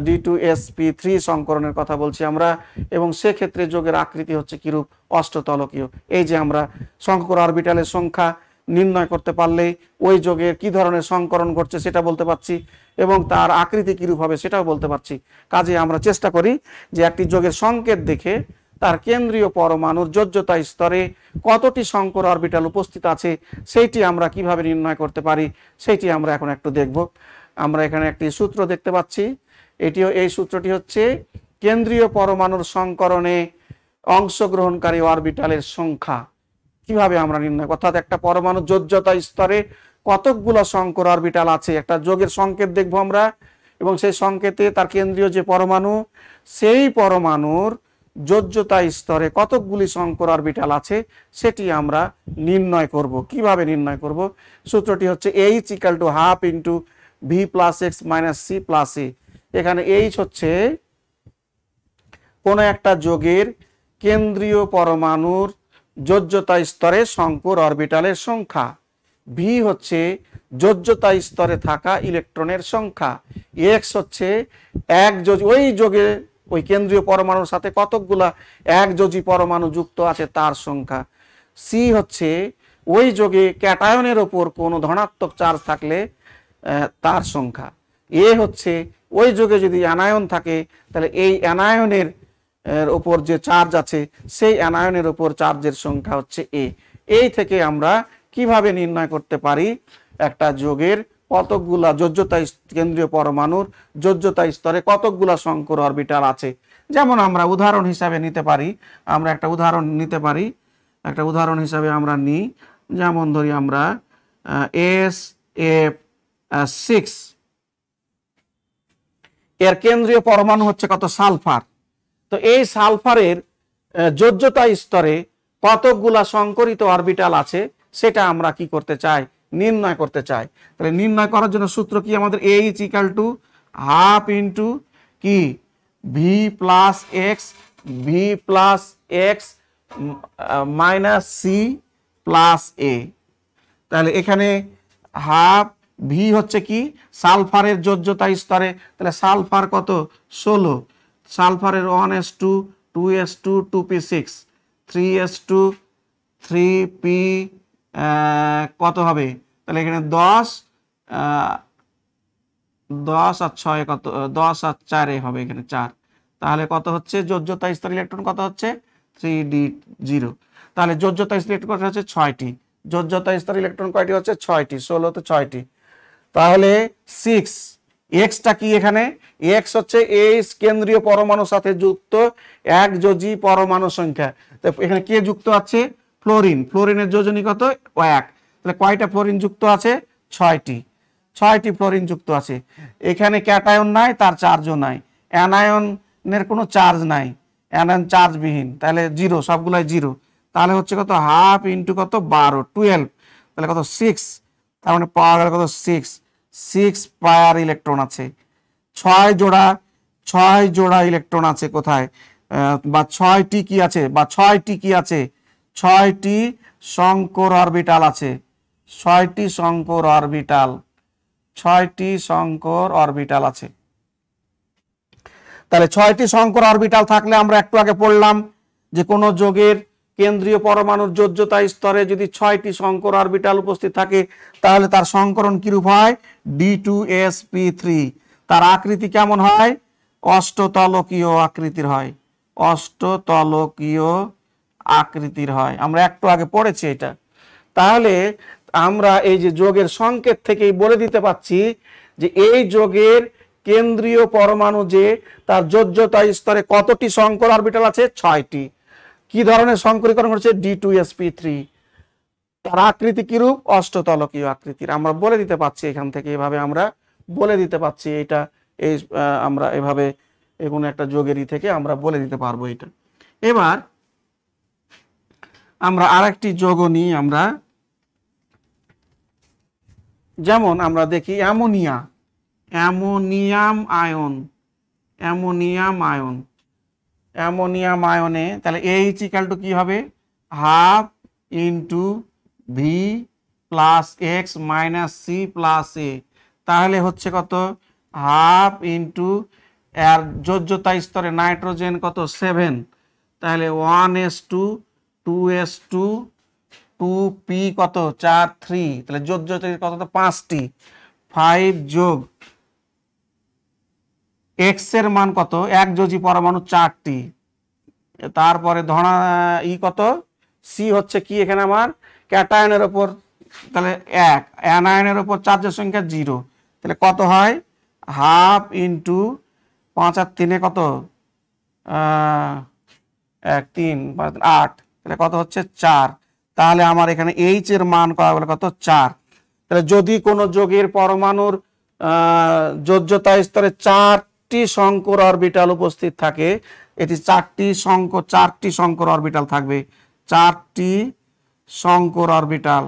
B: d2sp3 সংকরণের কথা বলছি আমরা। এবং সেক্ষেত্রে যৌগের আকৃতি হচ্ছে কিরূপ, অষ্টতলকীয়। এই যে আমরা সংকর অরবিটালের সংখ্যা নির্ণয় করতে পারলেই ওই যৌগের কি ধরনের সংকরণ ঘটছে সেটা বলতে পারছি এবং তার আকৃতি কিরূপ হবে সেটাও বলতে পারছি। কাজে আমরা চেষ্টা করি যে একটি যৌগের সংকেত দেখে তার কেন্দ্রীয় পরমাণুর যোজ্যতা স্তরে কতটি সংকর অরবিটাল উপস্থিত আছে সেইটি আমরা কিভাবে নির্ণয় করতে পারি সেইটি আমরা এখন একটু দেখব। আমরা এখানে একটি সূত্র দেখতে পাচ্ছি। এই সূত্রটি হচ্ছে কেন্দ্রীয় পরমাণুর সংকরণে অংশগ্রহণকারী অরবিটালের সংখ্যা। কিভাবে আমরা নির্ণয়, অর্থাৎ একটা পরমাণু যোজ্যতা স্তরে কতকগুলো সংকর অরবিটাল আছে, একটা যোগের সংকেত দেখবো আমরা, এবং সেই সংকেতে তার কেন্দ্রীয় যে পরমাণু, সেই পরমাণুর যোজ্যতা স্তরে কতকগুলি সংকর অরবিটাল আছে সেটি আমরা নির্ণয় করব। কিভাবে নির্ণয় করব? সূত্রটি হচ্ছে H = ½ × V + X - C + A। এখানে H হচ্ছে কোনো একটা যোগের কেন্দ্রীয় পরমাণুর যোজ্যতা স্তরে সংকর অরবিটালের সংখ্যা, ভি হচ্ছে যোজ্যতা স্তরে থাকা ইলেকট্রনের সংখ্যা, এক্স হচ্ছে ওই যোগে ওই কেন্দ্রীয় পরমাণুর সাথে কতকগুলা একযোজী পরমাণু যুক্ত আছে তার সংখ্যা, সি হচ্ছে ওই যোগে ক্যাটায়নের ওপর কোনো ধনাত্মক চার্জ থাকলে তার সংখ্যা, এ হচ্ছে ওই যোগে যদি অ্যানায়ন থাকে তাহলে এই অ্যানায়নের ওপর যে চার্জ আছে সেই অ্যানায়নের ওপর চার্জের সংখ্যা হচ্ছে এ। এই থেকে আমরা কিভাবে নির্ণয় করতে পারি একটা যোগের কতকগুলা যোজ্যতা কেন্দ্রীয় পরমাণুর যোজ্যতা স্তরে কতকগুলা সংকর অরবিটাল আছে। যেমন আমরা উদাহরণ হিসাবে নিতে পারি, একটা উদাহরণ হিসাবে আমরা নিই, যেমন ধরি আমরা SF6, এর কেন্দ্রীয় পরমাণু হচ্ছে কত? সালফার। তো এই সালফারের যোজ্যতা স্তরে কতকগুলা সংকরিত অরবিটাল আছে সেটা আমরা কি করতে চাই? নির্ণয় করতে চাই। তাহলে নির্ণয় করার জন্য সূত্র কি আমাদের? H = ½ × কি V + X - C + A। তাহলে এখানে হাফ, ভি হচ্ছে কি সালফারের যোজ্যতা স্তরে, তাহলে সালফার কত? 16, সালফারের 1s2 2s2 2p6 3s2 3p কত হবে? তাহলে এখানে 10 আর 6 কত? 10 আর 4 হবে, এখানে 4। তাহলে কত হচ্ছে যোজ্যতা স্তর ইলেকট্রন? কত হচ্ছে? 3d0। তাহলে যোজ্যতা স্তর ইলেকট্রন কত হচ্ছে? 6টি। যোজ্যতা স্তর ইলেকট্রন কয়টি হচ্ছে? 6টি। 16 তে 6টি। তাহলে 6, এক্সটা কি এখানে? এক্স হচ্ছে এই কেন্দ্রীয় পরমাণুর সাথে যুক্ত একযোজী পরমাণু সংখ্যা। তো এখানে কে যুক্ত আছে? ফ্লোরিন। ফ্লোরিনের যোজনী কত? 1। তাহলে কয়টা ফ্লোরিন যুক্ত আছে? 6টি। 6টি ফ্লোরিন যুক্ত আছে। এখানে ক্যাটায়ন নাই, তার চার্জও নাই। অ্যানায়নের কোনো চার্জ নাই, অ্যানায়ন চার্জবিহীন, তাহলে 0, সবগুলাই 0। তাহলে হচ্ছে কত? ½ × কত? 12, 12। তাহলে কত? 6। তার মানে পাওয়া গেল কত? 6 পায়ার ইলেকট্রন আছে। 6 জোড়া ইলেকট্রন আছে কোথায়? বা 6টি কি আছে? 6টি সংকর অরবিটাল আছে। 6টি সংকর অরবিটাল আছে। তাহলে 6টি সংকর অরবিটাল থাকলে আমরা একটু আগে পড়লাম যে কোন যোগের কেন্দ্রীয় পরমাণুর যোজ্যতা স্তরে যদি 6টি সংকর অরবিটাল উপস্থিত থাকে তাহলে তার সংকরণ কিরূপ হয়? D2sp3। তার আকৃতি কেমন হয়? অষ্টতলকীয় আকৃতির হয়। আমরা একটু আগে পড়েছি এটা। তাহলে আমরা এই যে যোগের সংকেত থেকেই বলে দিতে পাচ্ছি যে এই যোগের কেন্দ্রীয় পরমাণু যে তার যোজ্যতা স্তরে কতটি সংকর অরবিটাল আছে? 6টি। কি ধরনের সংকরীকরণ হচ্ছে? D2sp3। তার আকৃতি কিরূপ? অষ্টতলকীয় আকৃতির। আমরা বলে দিতে পাচ্ছি এখান থেকে, এভাবে আমরা বলে দিতে পাচ্ছি এটা। আমরা এভাবে কোনো একটা যোগেরই থেকে আমরা বলে দিতে পারবো এটা। এবার আমরা আরেকটি যোগও নিই। আমরা যেমন আমরা দেখি অ্যামোনিয়াম আয়নে তাহলে H = কি হবে? ½ × V + X - C + A। তাহলে হচ্ছে কত? ½ × এর যোজ্যতা স্তরে নাইট্রোজেন কত? 7। তাহলে 1s2 2s2 2p কত? 4 3। তাহলে যোজ্যতা কত? 5টি। 5 যোগ x এর মান কত? একযোজী পরমাণু 4টি। তারপরে কত? c হচ্ছে কি এখানে আমার? ক্যাটায়নের উপর, তাহলে 1, অ্যানায়নের উপর চার্জের সংখ্যা 0। তাহলে কত হয়, হাফ ইন্টু 5 আর 3 কত, 1 3 5 8, তাহলে কত হচ্ছে 4। তাহলে আমার এখানে এইচ এর মান কত 4। তাহলে যদি কোনো যৌগের পরমাণুর যোজ্যতা স্তরে 4টি শঙ্কর অরবিটাল উপস্থিত থাকে, এটি 4টি শঙ্কর অরবিটাল থাকবে, 4টি শঙ্কর অরবিটাল,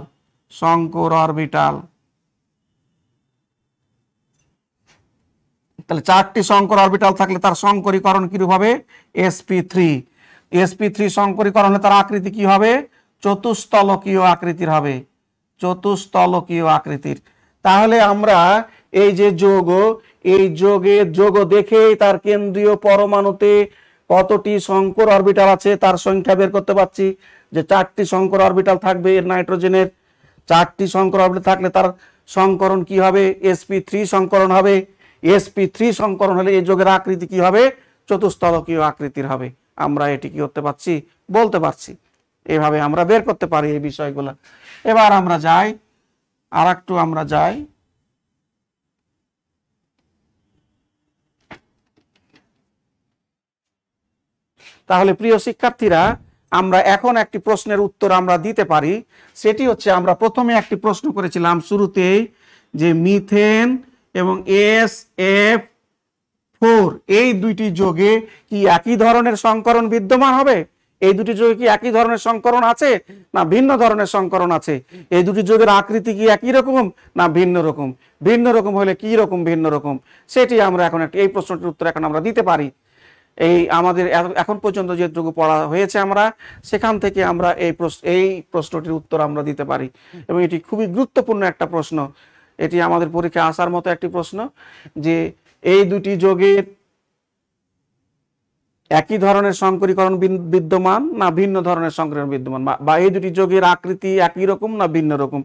B: তাহলে 4টি শঙ্কর অরবিটাল থাকলে তার শঙ্করীকরণ কিরূপ হবে, sp3। sp3 শঙ্করীকরণ হলে তার আকৃতি কি হবে, চতুস্তলকীয় আকৃতির হবে, চতুস্তলকীয় আকৃতির। তাহলে আমরা এই যে যৌগ, এই যৌগ দেখেই তার কেন্দ্রীয় পরমাণুতে কতটি শঙ্কর অরবিটাল আছে তার সংখ্যা বের করতে পারছি, যে 4টি শঙ্কর অরবিটাল থাকবে এর নাইট্রোজেনের। 4টি শঙ্কর অরবিটাল থাকলে তার সংকরণ কি হবে, sp3 সংকরণ হবে। sp3 সংকরণ হলে এই যৌগের আকৃতি কি হবে, চতুস্তলকীয় আকৃতির হবে। আমরা এটি কি করতে পারছি, বলতে পারছি। এভাবে আমরা বের করতে পারি এই বিষয়গুলো। এবার আমরা যাই, আমরা যাই তাহলে প্রিয় শিক্ষার্থীরা, আমরা এখন একটি প্রশ্নের উত্তর আমরা দিতে পারি। সেটি হচ্ছে, আমরা প্রথমে একটি প্রশ্ন করেছিলাম শুরুতেই, যে মিথেন এবং SF4 এই দুইটি যৌগে কি একই ধরনের সংকরণ বিদ্যমান হবে? এই দুটি যৌগে কি একই ধরনের সংকরণ আছে না ভিন্ন ধরনের সংকরণ আছে? এই দুটি যৌগের আকৃতি কি একই রকম না ভিন্ন রকম? ভিন্ন রকম হলে কি রকম ভিন্ন রকম, সেটি আমরা এখন এই প্রশ্নটির উত্তর এখন আমরা দিতে পারি। এই আমাদের এখন পর্যন্ত যেটুকু পড়া হয়েছে আমরা সেখান থেকে আমরা এই প্রশ্নটির উত্তর আমরা দিতে পারি, এবং এটি খুবই গুরুত্বপূর্ণ একটা প্রশ্ন। এটি আমাদের পরীক্ষায় আসার মতো একটি প্রশ্ন, যে এই দুটি যৌগের একই ধরনের শঙ্করীকরণ বিদ্যমান না ভিন্ন ধরনের শঙ্করীকরণ বিদ্যমান, বা এই দুটি যৌগের আকৃতি একই রকম না ভিন্ন রকম।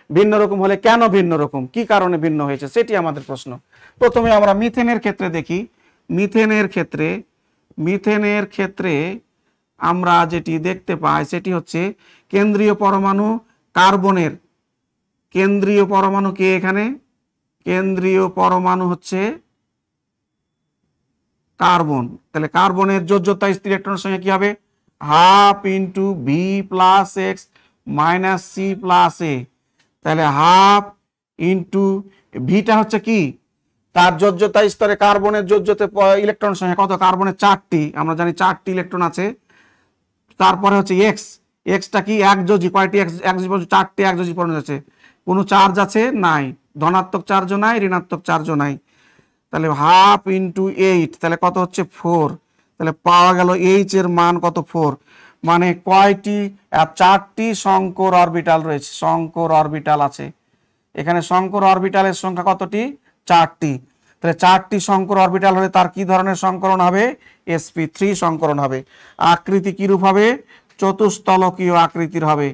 B: ভিন্ন রকম হলে কেন ভিন্ন রকম, কি কারণে ভিন্ন হয়েছে, সেটি আমাদের প্রশ্ন। প্রথমে আমরা মিথেনের ক্ষেত্রে দেখি। মিথেনের ক্ষেত্রে আমরা যেটি দেখতে পাই সেটি হচ্ছে কেন্দ্রীয় পরমাণু কার্বনের, কেন্দ্রীয় পরমাণু কে এখানে, কেন্দ্রীয় পরমাণু হচ্ছে কার্বন। তাহলে কার্বনের যোজ্যতা স্থির ইলেকট্রনের সংখ্যা কি হবে, half into V plus x minus C plus a. তাহলে হাফ ইন্টু ভিটা হচ্ছে কি, তার যোজ্যতা স্তরে কার্বনের যোজ্যতা ইলেকট্রন সংখ্যা কত, কার্বনের 4টি, আমরা জানি 4টি ইলেকট্রন আছে। তারপরে হচ্ছে এক্স, এক্সটা কি একযোজী, কয়টি একযোজী, 4টি একযোজী পরমাণু আছে। কোনো চার্জ আছে নাই, ধনাত্মক চার্জও নাই ঋণাত্মক চার্জও নাই। তাহলে হাফ ইন্টু 8, তাহলে কত হচ্ছে 4। তাহলে পাওয়া গেল এইচ এর মান কত, 4। মানে কয়টি, 4টি শঙ্কর অরবিটাল রয়েছে, শঙ্কর অরবিটাল আছে এখানে। শঙ্কর অরবিটালের সংখ্যা কতটি, 4টি। তাহলে 4টি শঙ্কর অরবিটাল হলে তার কি ধরনের সংকরণ হবে, sp3 সংকরণ হবে। আকৃতি কিরূপ হবে, চতুস্তলকীয় আকৃতির হবে,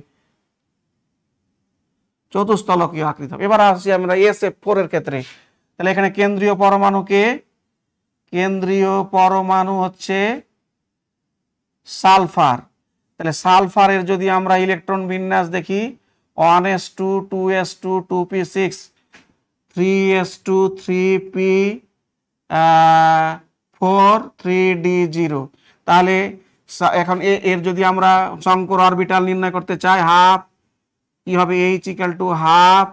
B: চতুস্তলকীয় আকৃতি হবে। এবার আসি আমরা SF4 এর ক্ষেত্রে। তাহলে এখানে কেন্দ্রীয় পরমাণুকে, কেন্দ্রীয় পরমাণু হচ্ছে সালফার। তাহলে সালফারের যদি আমরা ইলেকট্রন বিন্যাস দেখি, 1s2 2s2 2p6 3s2 3p4 3d0। তাহলে এখন এর যদি আমরা শঙ্কর অরবিটাল নির্ণয় করতে চাই, হাফ কি হবে, h equal to half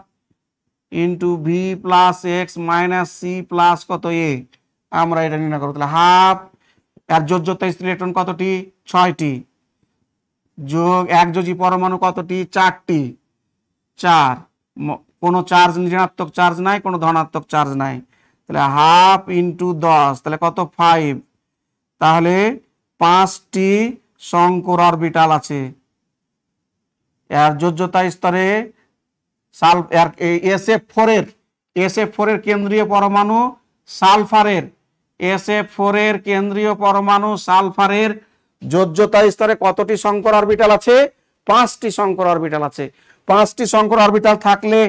B: into V plus x minus C plus কত এ, আমরা এটা নির্ণয় করবো। তাহলে হাফ, এর যোজ্যতা স্থির ইলেকট্রন কতটি, 6টি, যোগ একযোজী পরমাণু কতটি, 4টি, 4, কোনো চার্জ ঋণাত্মক চার্জ নাই, কোনো ধনাত্মক চার্জ নাই। তাহলে হাফ ইন্টু 10, তাহলে কত 5। তাহলে 5টি শঙ্কর অরবিটাল আছে। এর যোজ্যতা স্তরে SF4 এর কেন্দ্রীয় পরমাণু সালফারের, SF4 এর কেন্দ্রীয় পরমাণু সালফারের যোজ্যতা স্তরে কতটি শঙ্কর অরবিটাল আছে, 5টি শঙ্কর অরবিটাল আছে। 5টি শঙ্কর অরবিটাল থাকলে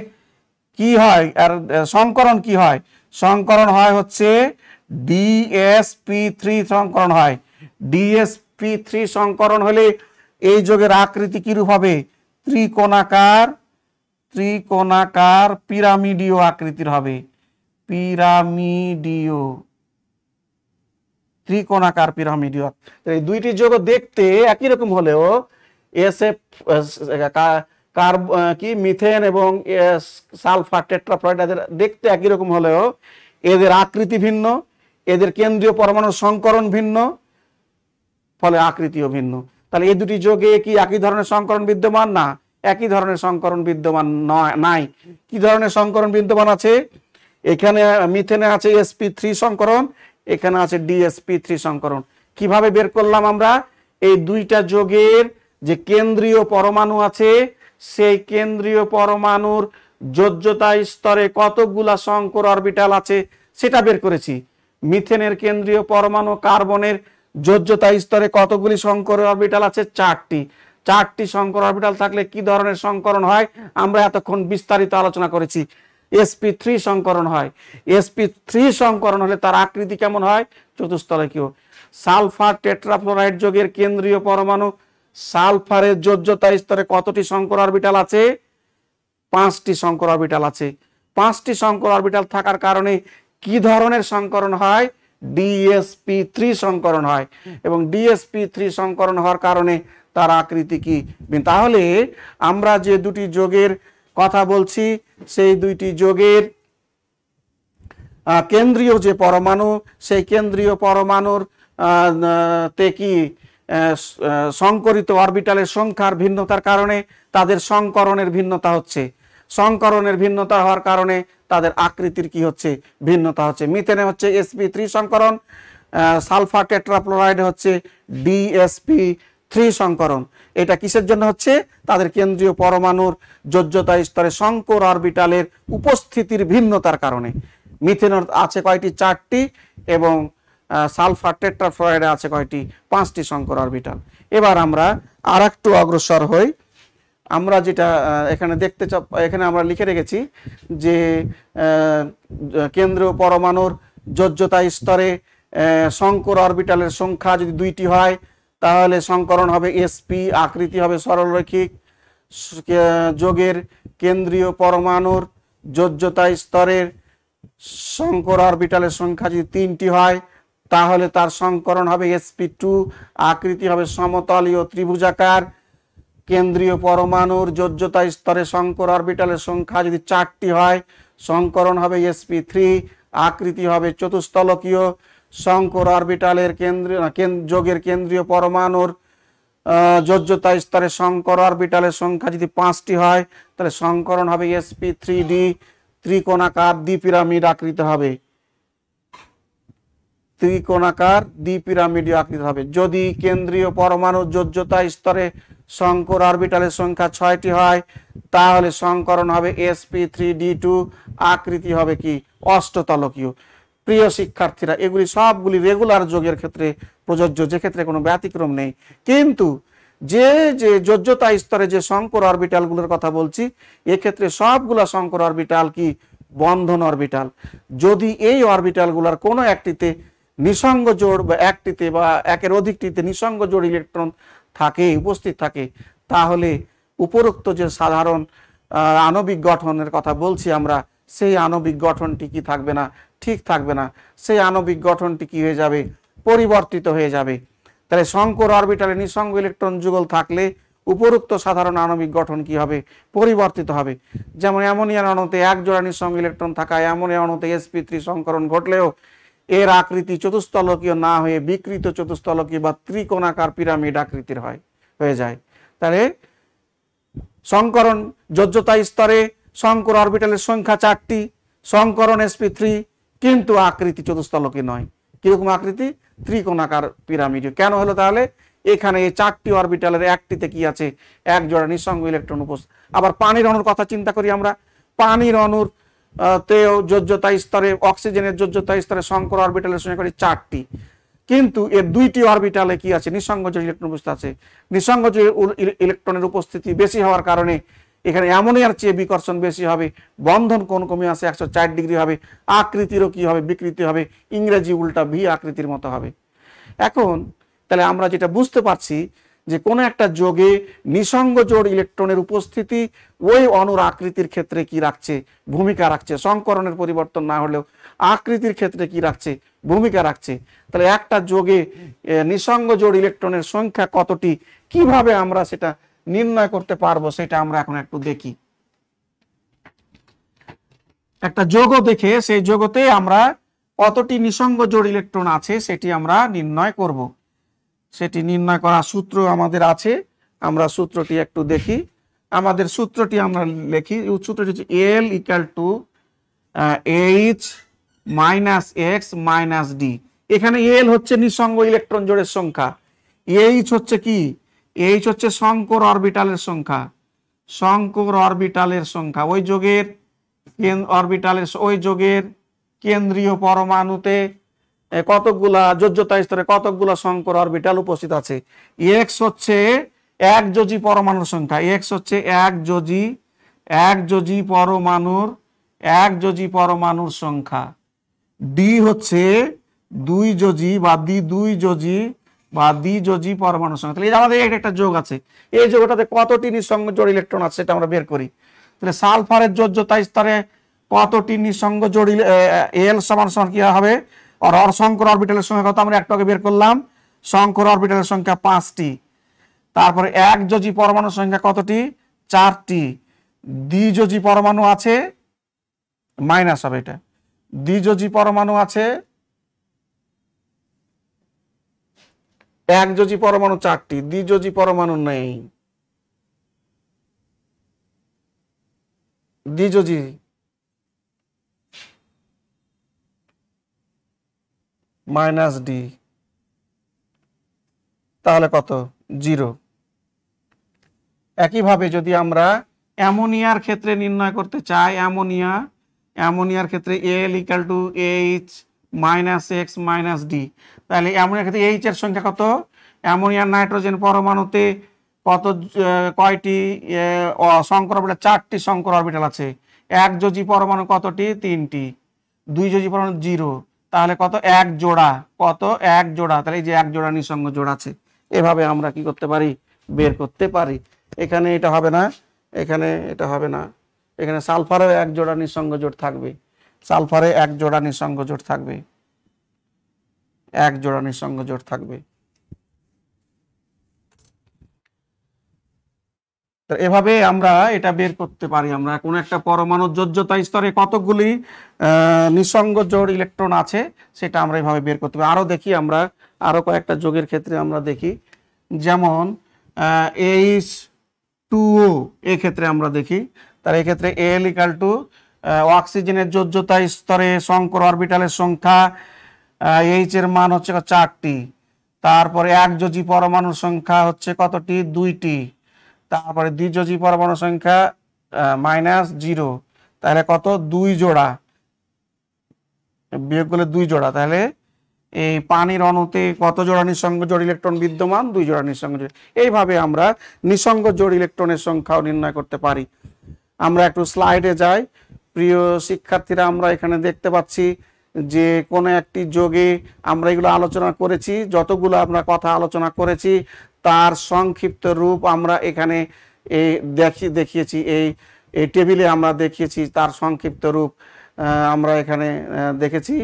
B: কি হয়, আর সংকরণ কি হয়, সংকরণ হয় হচ্ছে DsP3 সংকরণ হয়। DsP3 সংকরণ হলে এই যৌগের আকৃতি কিরূপ হবে, ত্রিকোণাকার পিরামিডীয় আকৃতির হবে, পিরামিডীয়, ত্রিকোণাকার পিরামিডীয়। এই দুইটি যৌগ দেখতে একই রকম হলেও এসএফ কি মিথেন এবং সালফার টেট্রাফ্লুরাইড এদের দেখতে একই রকম হলেও এদের আকৃতি ভিন্ন, এদের কেন্দ্রীয় পরমাণুর সংকরণ ভিন্ন, ফলে আকৃতিও ভিন্ন। তাহলে এই দুটি যৌগে কি একই ধরনের সংকরণ বিদ্যমান? না, একই ধরনের সংকরণ বিদ্যমান নাই। কি ধরনের সংকরণ বিদ্যমান আছে? এখানে মিথেনে আছে sp3 সংকরণ, এখানে আছে dsp3 সংকরণ। কিভাবে বের করলাম আমরা? এই দুইটা যৌগের যে কেন্দ্রীয় পরমাণু আছে সেই কেন্দ্রীয় পরমাণুর যোজ্যতা স্তরে কতগুলা সংকর অরবিটাল আছে সেটা বের করেছি। মিথেনের কেন্দ্রীয় পরমাণু কার্বনের যোজ্যতা স্তরে কতগুলি সংকর অরবিটাল আছে? 4টি। 4টি সংকর অরবিটাল থাকলে কি ধরনের সংকরণ হয় আমরা এতক্ষণ বিস্তারিত আলোচনা করেছি। sp3 সংকরণ হয়। sp3 সংকরণ হলে তার আকৃতি কেমন হয়? চতুস্তলকীয়। সালফার টেট্রাফ্লোরাইড যৌগের কেন্দ্রীয় পরমাণু সালফারের যোজ্যতা স্তরে কতটি সংকর অরবিটাল আছে? 5টি সংকর অরবিটাল আছে। 5টি সংকর অরবিটাল থাকার কারণে কি ধরনের সংকরণ হয়? dsp3 সংকরণ হয়। এবং dsp3 সংকরণ হওয়ার কারণে তার আকৃতি কি? তাহলে আমরা যে দুটি যৌগের কথা বলছি সেই দুইটি যৌগের কেন্দ্রীয় যে পরমাণু সেই কেন্দ্রীয় পরমাণুর তে কি সংকরিত অরবিটালের সংখ্যার ভিন্নতার কারণে তাদের সংকরণের ভিন্নতা হচ্ছে। সংকরণের ভিন্নতা হওয়ার কারণে তাদের আকৃতির কি হচ্ছে? ভিন্নতা হচ্ছে। মিথেনে হচ্ছে sp3 সংকরণ, সালফার টেট্রাফ্লোরাইড হচ্ছে dsp3 সংকরণ। এটা কিসের জন্য হচ্ছে? তাদের কেন্দ্রীয় পরমাণুর যোজ্যতা স্তরে সংকর অরবিটালের উপস্থিতির ভিন্নতার কারণে। মিথেনের আছে কয়টি? 4টি এবং সালফার টেট্রাফ্লোরাইডে আছে কয়টি? 5টি সংকর অরবিটাল। এবার আমরা আরেকটু অগ্রসর হই। আমরা যেটা এখানে দেখতে এখানে আমরা লিখে রেখেছি যে কেন্দ্রীয় পরমাণুর যোজ্যতা স্তরে সংকর অরবিটালের সংখ্যা যদি 2টি হয় তাহলে সংকরণ হবে sp, আকৃতি হবে সরলরৈখিক। যৌগের কেন্দ্রীয় পরমাণুর যোজ্যতা স্তরের সংকর অরবিটালের সংখ্যা যদি 3টি হয় তাহলে তার সংকরণ হবে sp2, আকৃতি হবে সমতলীয় ত্রিভুজাকার। কেন্দ্রীয় পরমাণুর যোজ্যতা স্তরে সংকর অরবিটালের সংখ্যা যদি 4টি হয় সংকরণ হবে sp3, আকৃতি হবে চতুস্তলকীয়। সংকর অরবিটালের যৌগের কেন্দ্রীয় পরমাণুর যোজ্যতা স্তরে সংকর অরবিটালের সংখ্যা যদি 5টি হয় তাহলে সংকরণ হবে sp3d, ত্রিকোণাকার দ্বিপিরামিড আকৃতি হবে। ত্রিকোণাকার দ্বিপিরামিডীয় আকৃতি হবে। যদি কেন্দ্রীয় পরমাণু যোজ্যতা স্তরে সংকর অরবিটালের সংখ্যা 6টি হয় তাহলে সংকরণ হবে sp3d2, আকৃতি হবে কি? অষ্টতলকীয়। প্রিয় শিক্ষার্থীরা, এগুলি সবগুলি রেগুলার যৌগের ক্ষেত্রে প্রযোজ্য, যে ক্ষেত্রে কোনো ব্যতিক্রম নেই। কিন্তু যে যে যোজ্যতা স্তরে যে সংকর অরবিটালগুলোর কথা বলছি এক্ষেত্রে সবগুলা সংকর অরবিটাল কি? বন্ধন অরবিটাল। যদি এই অরবিটালগুলোর কোনো একটিতে নিঃসঙ্গ জোড় বা একটিতে বা একের অধিকটিতে নিঃসঙ্গ জোড় ইলেকট্রন থাকে, উপস্থিত থাকে, তাহলে উপরোক্ত যে সাধারণ আণবিক গঠনের কথা বলছি আমরা সেই আণবিক গঠনটি কি থাকবে না? ঠিক থাকবে না। সেই আণবিক গঠনটি কি হয়ে যাবে? পরিবর্তিত হয়ে যাবে। তাহলে সংকর অরবিটালে নিঃসঙ্গ ইলেকট্রন যুগল থাকলে উপরোক্ত সাধারণ আণবিক গঠন কি হবে? পরিবর্তিত হবে। যেমন অ্যামোনিয়ার অণুতে এক জোড়া নিঃসঙ্গ ইলেকট্রন থাকায় অ্যামোনিয়া অণুতে sp3 সংকরণ ঘটলেও এর আকৃতি চতুস্তলকীয় না হয়ে বিকৃত চতুস্তলকীয় বা ত্রিকোণাকার পিরামিড আকৃতির হয়ে যায়। তাহলে সংকরণ যোজ্যতা স্তরে সংকর অরবিটালের সংখ্যা 4টি, সংকরণ sp3, কিন্তু আকৃতি চতুস্তলকীয় নয়। কিরকম আকৃতি? ত্রিকোণাকার পিরামিডীয়। কেন হলো তাহলে? এখানে এই 4টি অরবিটালের একটিতে কি আছে? এক জোড়া নিঃসঙ্গ ইলেকট্রন উপস্থিত। আবার পানির অণুর কথা চিন্তা করি আমরা। পানির অণুর তেও যোজ্যতা স্তরে অক্সিজেনের যোজ্যতা স্তরে সংকর অরবিটালের সংখ্যা করি 4টি, কিন্তু এর 2টি অরবিটালে কি আছে? নিঃসঙ্গ জোড় ইলেকট্রন উপস্থিত আছে। নিঃসঙ্গ জোড় ইলেকট্রনের উপস্থিতি বেশি হওয়ার কারণে এখানে অ্যামোনিয়ার চেয়ে বিকর্ষণ বেশি হবে, বন্ধন কোণ কমে আসে 104 ডিগ্রি হবে, আকৃতিরও কি হবে? বিকৃতি হবে, ইংরেজি উল্টা ভি আকৃতির মতো হবে। এখন তাহলে আমরা যেটা বুঝতে পারছি যে কোনো একটা যোগে নিঃসঙ্গ জোড় ইলেকট্রনের উপস্থিতি ওই অণুর আকৃতির ক্ষেত্রে কি রাখছে? ভূমিকা রাখছে। সংকরণের পরিবর্তন না হলেও আকৃতির ক্ষেত্রে কি রাখছে, ভূমিকা রাখছে। তাহলে একটা যোগে নিঃসঙ্গ জোড় ইলেকট্রনের সংখ্যা কতটি, কিভাবে আমরা সেটা নির্ণয় করতে পারবো সেটা আমরা এখন একটু দেখি। একটা যোগ দেখে সেই যোগতে আমরা কতটি নিঃসঙ্গ জোড় ইলেকট্রন আছে সেটি আমরা নির্ণয় করব। সেটি নির্ণয় করার সূত্র আমাদের আছে, আমরা সূত্রটি একটু দেখি। আমাদের সূত্রটি আমরা লিখি, সূত্রটি হচ্ছে L = H - X - D। এখানে L হচ্ছে নিঃসঙ্গ ইলেকট্রন জোড়ের সংখ্যা, H হচ্ছে কি, H হচ্ছে সংকর অরবিটালের সংখ্যা, সংকর অরবিটালের সংখ্যা। ওই যোগের ওই যোগের কেন্দ্রীয় পরমাণুতে কতকগুলা যোজ্যতা স্তরে কতকগুলা সংকর অরবিটাল উপস্থিত আছে। X হচ্ছে একযোজী পরমাণুর সংখ্যা, X হচ্ছে একযোজী পরমাণুর সংখ্যা। D হচ্ছে দ্বিযোজী পরমাণুর সংখ্যা। তাহলে আমাদের একটা যোগ আছে, এই যোগটাতে কতটি নিঃসঙ্গ জোড় ইলেকট্রন আছে সেটা আমরা বের করি। তাহলে সালফারের যোজ্যতা স্তরে কতটি নিঃসঙ্গ জোড়, L = কি হবে, আর সংকর অরবিটালের সংখ্যা কত আমরা একটু আগে বের করলাম, সংকর অরবিটালের সংখ্যা 5টি। তারপরে একযোজী পরমাণুর সংখ্যা কতটি, 4টি। দ্বিযোজী পরমাণু আছে, মাইনাস হবে এটা, দ্বিযোজী পরমাণু আছে, একযোজী পরমাণু 4টি, দ্বিযোজী পরমাণু নেই। দ্বিযোজী -D, তাহলে কত, 0। একইভাবে যদি আমরা অ্যামোনিয়ার ক্ষেত্রে নির্ণয় করতে চাই, অ্যামোনিয়ার ক্ষেত্রে L = H - X - D, তাহলে অ্যামোনিয়ার ক্ষেত্রে H এর সংখ্যা কত, অ্যামোনিয়ার নাইট্রোজেন পরমাণুতে কয়টি সংকর অরবিটাল, 4টি সংকর অরবিটাল আছে। একযোজী পরমাণু কতটি, 3টি। দ্বিযোজী পরমাণু 0, তাহলে কত, 1 জোড়া, তাহলে এই যে 1 জোড়া নিঃসঙ্গ জোড় আছে। এভাবে আমরা কি করতে পারি, বের করতে পারি। এখানে এটা হবে না, এখানে এটা হবে না, এখানে সালফারের 1 জোড়া নিঃসঙ্গ জোড় থাকবে, সালফারে 1 জোড়া নিঃসঙ্গ জোড় থাকবে, 1 জোড়া নিঃসঙ্গ জোড় থাকবে। এভাবে আমরা এটা বের করতে পারি। আমরা কোন একটা পরমাণুর যোজ্যতা স্তরে কতগুলি নিঃসঙ্গ জোড় ইলেকট্রন আছে সেটা আমরা এভাবে বের করতে পারি। আরো দেখি, আমরা আরো কয়েকটা যোগের ক্ষেত্রে আমরা দেখি, যেমন H2O এই ক্ষেত্রে আমরা দেখি। তার এই ক্ষেত্রে L = অক্সিজেনের যোজ্যতা স্তরে সংকর অরবিটালের সংখ্যা, H এর মান হচ্ছে 4টি। তারপরে একযোজী পরমাণুর সংখ্যা হচ্ছে কতটি, 2টি। তারপরে দ্বিযোজী পরমাণুর সংখ্যা -0, তাহলে কত, 2 জোড়া, বিয়োগ করলে 2 জোড়া। তাহলে এই পানির অণুতে কত জোড়া নিঃসঙ্গ জোড় ইলেকট্রন বিদ্যমান, 2 জোড়া নিঃসঙ্গ জোড়। এইভাবে আমরা নিঃসঙ্গ জোড় ইলেকট্রনের সংখ্যাও নির্ণয় করতে পারি। আমরা একটু স্লাইডে যাই। প্রিয় শিক্ষার্থীরা, আমরা এখানে দেখতে পাচ্ছি যে কোনো একটি যোগে আমরা এগুলো আলোচনা করেছি, যতগুলো আমরা কথা আলোচনা করেছি তার সংক্ষিপ্ত রূপ আমরা এখানে দেখিয়েছি, এই টেবিলে আমরা দেখিয়েছি তার সংক্ষিপ্ত রূপ। আমরা এখানে দেখেছি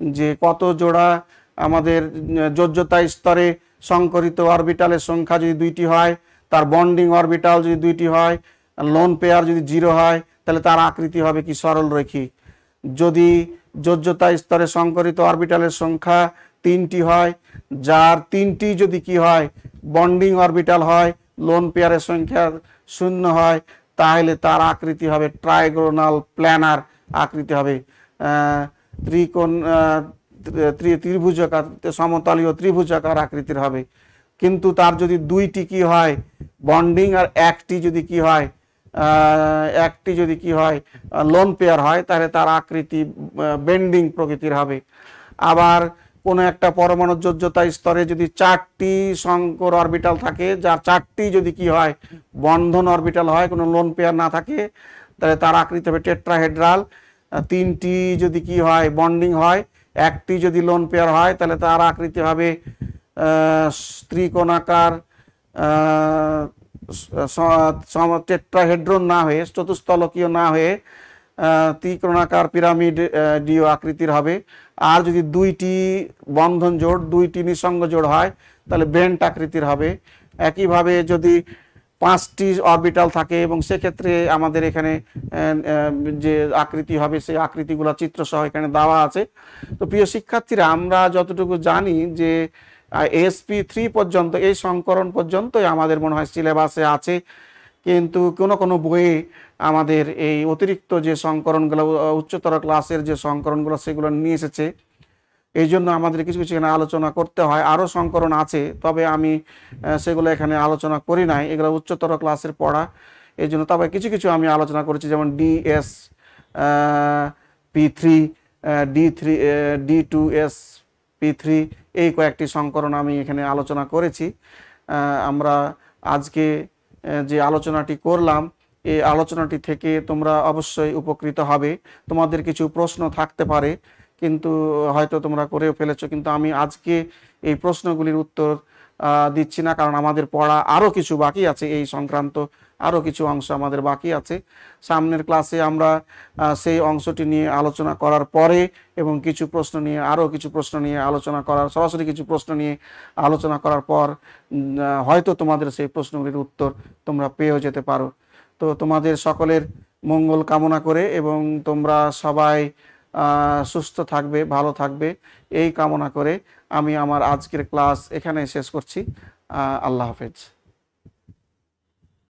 B: যে কত জোড়া আমাদের যোজ্যতা স্তরে সংকরিত অরবিটালের সংখ্যা যদি 2টি হয়, তার বন্ডিং অরবিটাল যদি 2টি হয়, লোন পেয়ার যদি 0 হয়, তাহলে তার আকৃতি হবে কি, সরল রৈখিক। যদি যোজ্যতা স্তরে সংকরিত অরবিটালের সংখ্যা 3টি হয়, যার 3টি যদি কি হয়, বন্ডিং অরবিটাল হয়, লোন পেয়ারের সংখ্যা 0 হয়, তাহলে তার আকৃতি হবে ট্রাইগোনাল প্ল্যানার আকৃতি হবে, ত্রিভুজাকার, সমতলীয় ত্রিভুজাকার আকৃতির হবে। কিন্তু তার যদি 2টি কি হয়, বন্ডিং, আর একটি যদি কি হয় লোন পেয়ার হয়, তাহলে তার আকৃতি বেন্ডিং প্রকৃতির হবে। আবার কোনো একটা পরমাণুর যোজ্যতা স্তরে যদি 4টি সংকর অরবিটাল থাকে, যার 4টি যদি কি হয়, বন্ধন অরবিটাল হয়, কোনো লোন পেয়ার না থাকে, তাহলে তার আকৃতি হবে টেট্রাহেড্রাল। 3টি যদি কি হয়, বন্ডিং হয়, একটি যদি লোন পেয়ার হয়, তাহলে তার আকৃতি হবে ত্রিকোণাকার, টেট্রাহেড্রন না হয়ে, চতুস্তলকীয় না হয়ে
A: ত্রিকোণাকার পিরামিড ডিও আকৃতির হবে। আর যদি দুইটি বন্ধন জোড়, দুইটি নিঃসঙ্গ জোড় হয় তাহলে বেন্ট আকৃতির হবে। একইভাবে যদি 5টি অরবিটাল থাকে এবং সেক্ষেত্রে আমাদের এখানে যে আকৃতি হবে সেই আকৃতিগুলো চিত্রসহ এখানে দেওয়া আছে। তো প্রিয় শিক্ষার্থীরা, আমরা যতটুকু জানি যে SP3 পর্যন্ত, এই সংকরণ পর্যন্তই আমাদের মনে হয় সিলেবাসে আছে, কিন্তু কোনো বইয়ে আমাদের এই অতিরিক্ত যে সংকরণগুলো, উচ্চতর ক্লাসের যে সংকরণগুলো সেগুলো নিয়ে এসেছে। এই জন্য আমাদের কিছু কিছু এখানে আলোচনা করতে হয়। আরও সংকরণ আছে, তবে আমি সেগুলো এখানে আলোচনা করি নাই, এগুলো উচ্চতর ক্লাসের পড়া। এই জন্য তবে কিছু কিছু আমি আলোচনা করেছি, যেমন DS P3, D2S P3, এই কয়েকটি সংকরণ আমি এখানে আলোচনা করেছি। আমরা আজকে যে আলোচনাটি করলাম, এই আলোচনাটি থেকে তোমরা অবশ্যই উপকৃত হবে। তোমাদের কিছু প্রশ্ন থাকতে পারে, কিন্তু হয়তো তোমরা করেও ফেলেছো, কিন্তু আমি আজকে এই প্রশ্নগুলির উত্তর দিচ্ছি না, কারণ আমাদের পড়া আরও কিছু বাকি আছে, এই সংক্রান্ত আরও কিছু অংশ আমাদের বাকি আছে। সামনের ক্লাসে আমরা সেই অংশটি নিয়ে আলোচনা করার পরে এবং কিছু প্রশ্ন নিয়ে, আরও কিছু প্রশ্ন নিয়ে আলোচনা করার, সরাসরি কিছু প্রশ্ন নিয়ে আলোচনা করার পর হয়তো তোমাদের সেই প্রশ্নগুলির উত্তর তোমরা পেয়েও যেতে পারো। তো তোমাদের সকলের মঙ্গল কামনা করে এবং তোমরা সবাই সুস্থ থাকবে, ভালো থাকবে, এই কামনা করে আমি আমার আজকের ক্লাস এখানে শেষ করছি। আল্লাহ হাফেজ।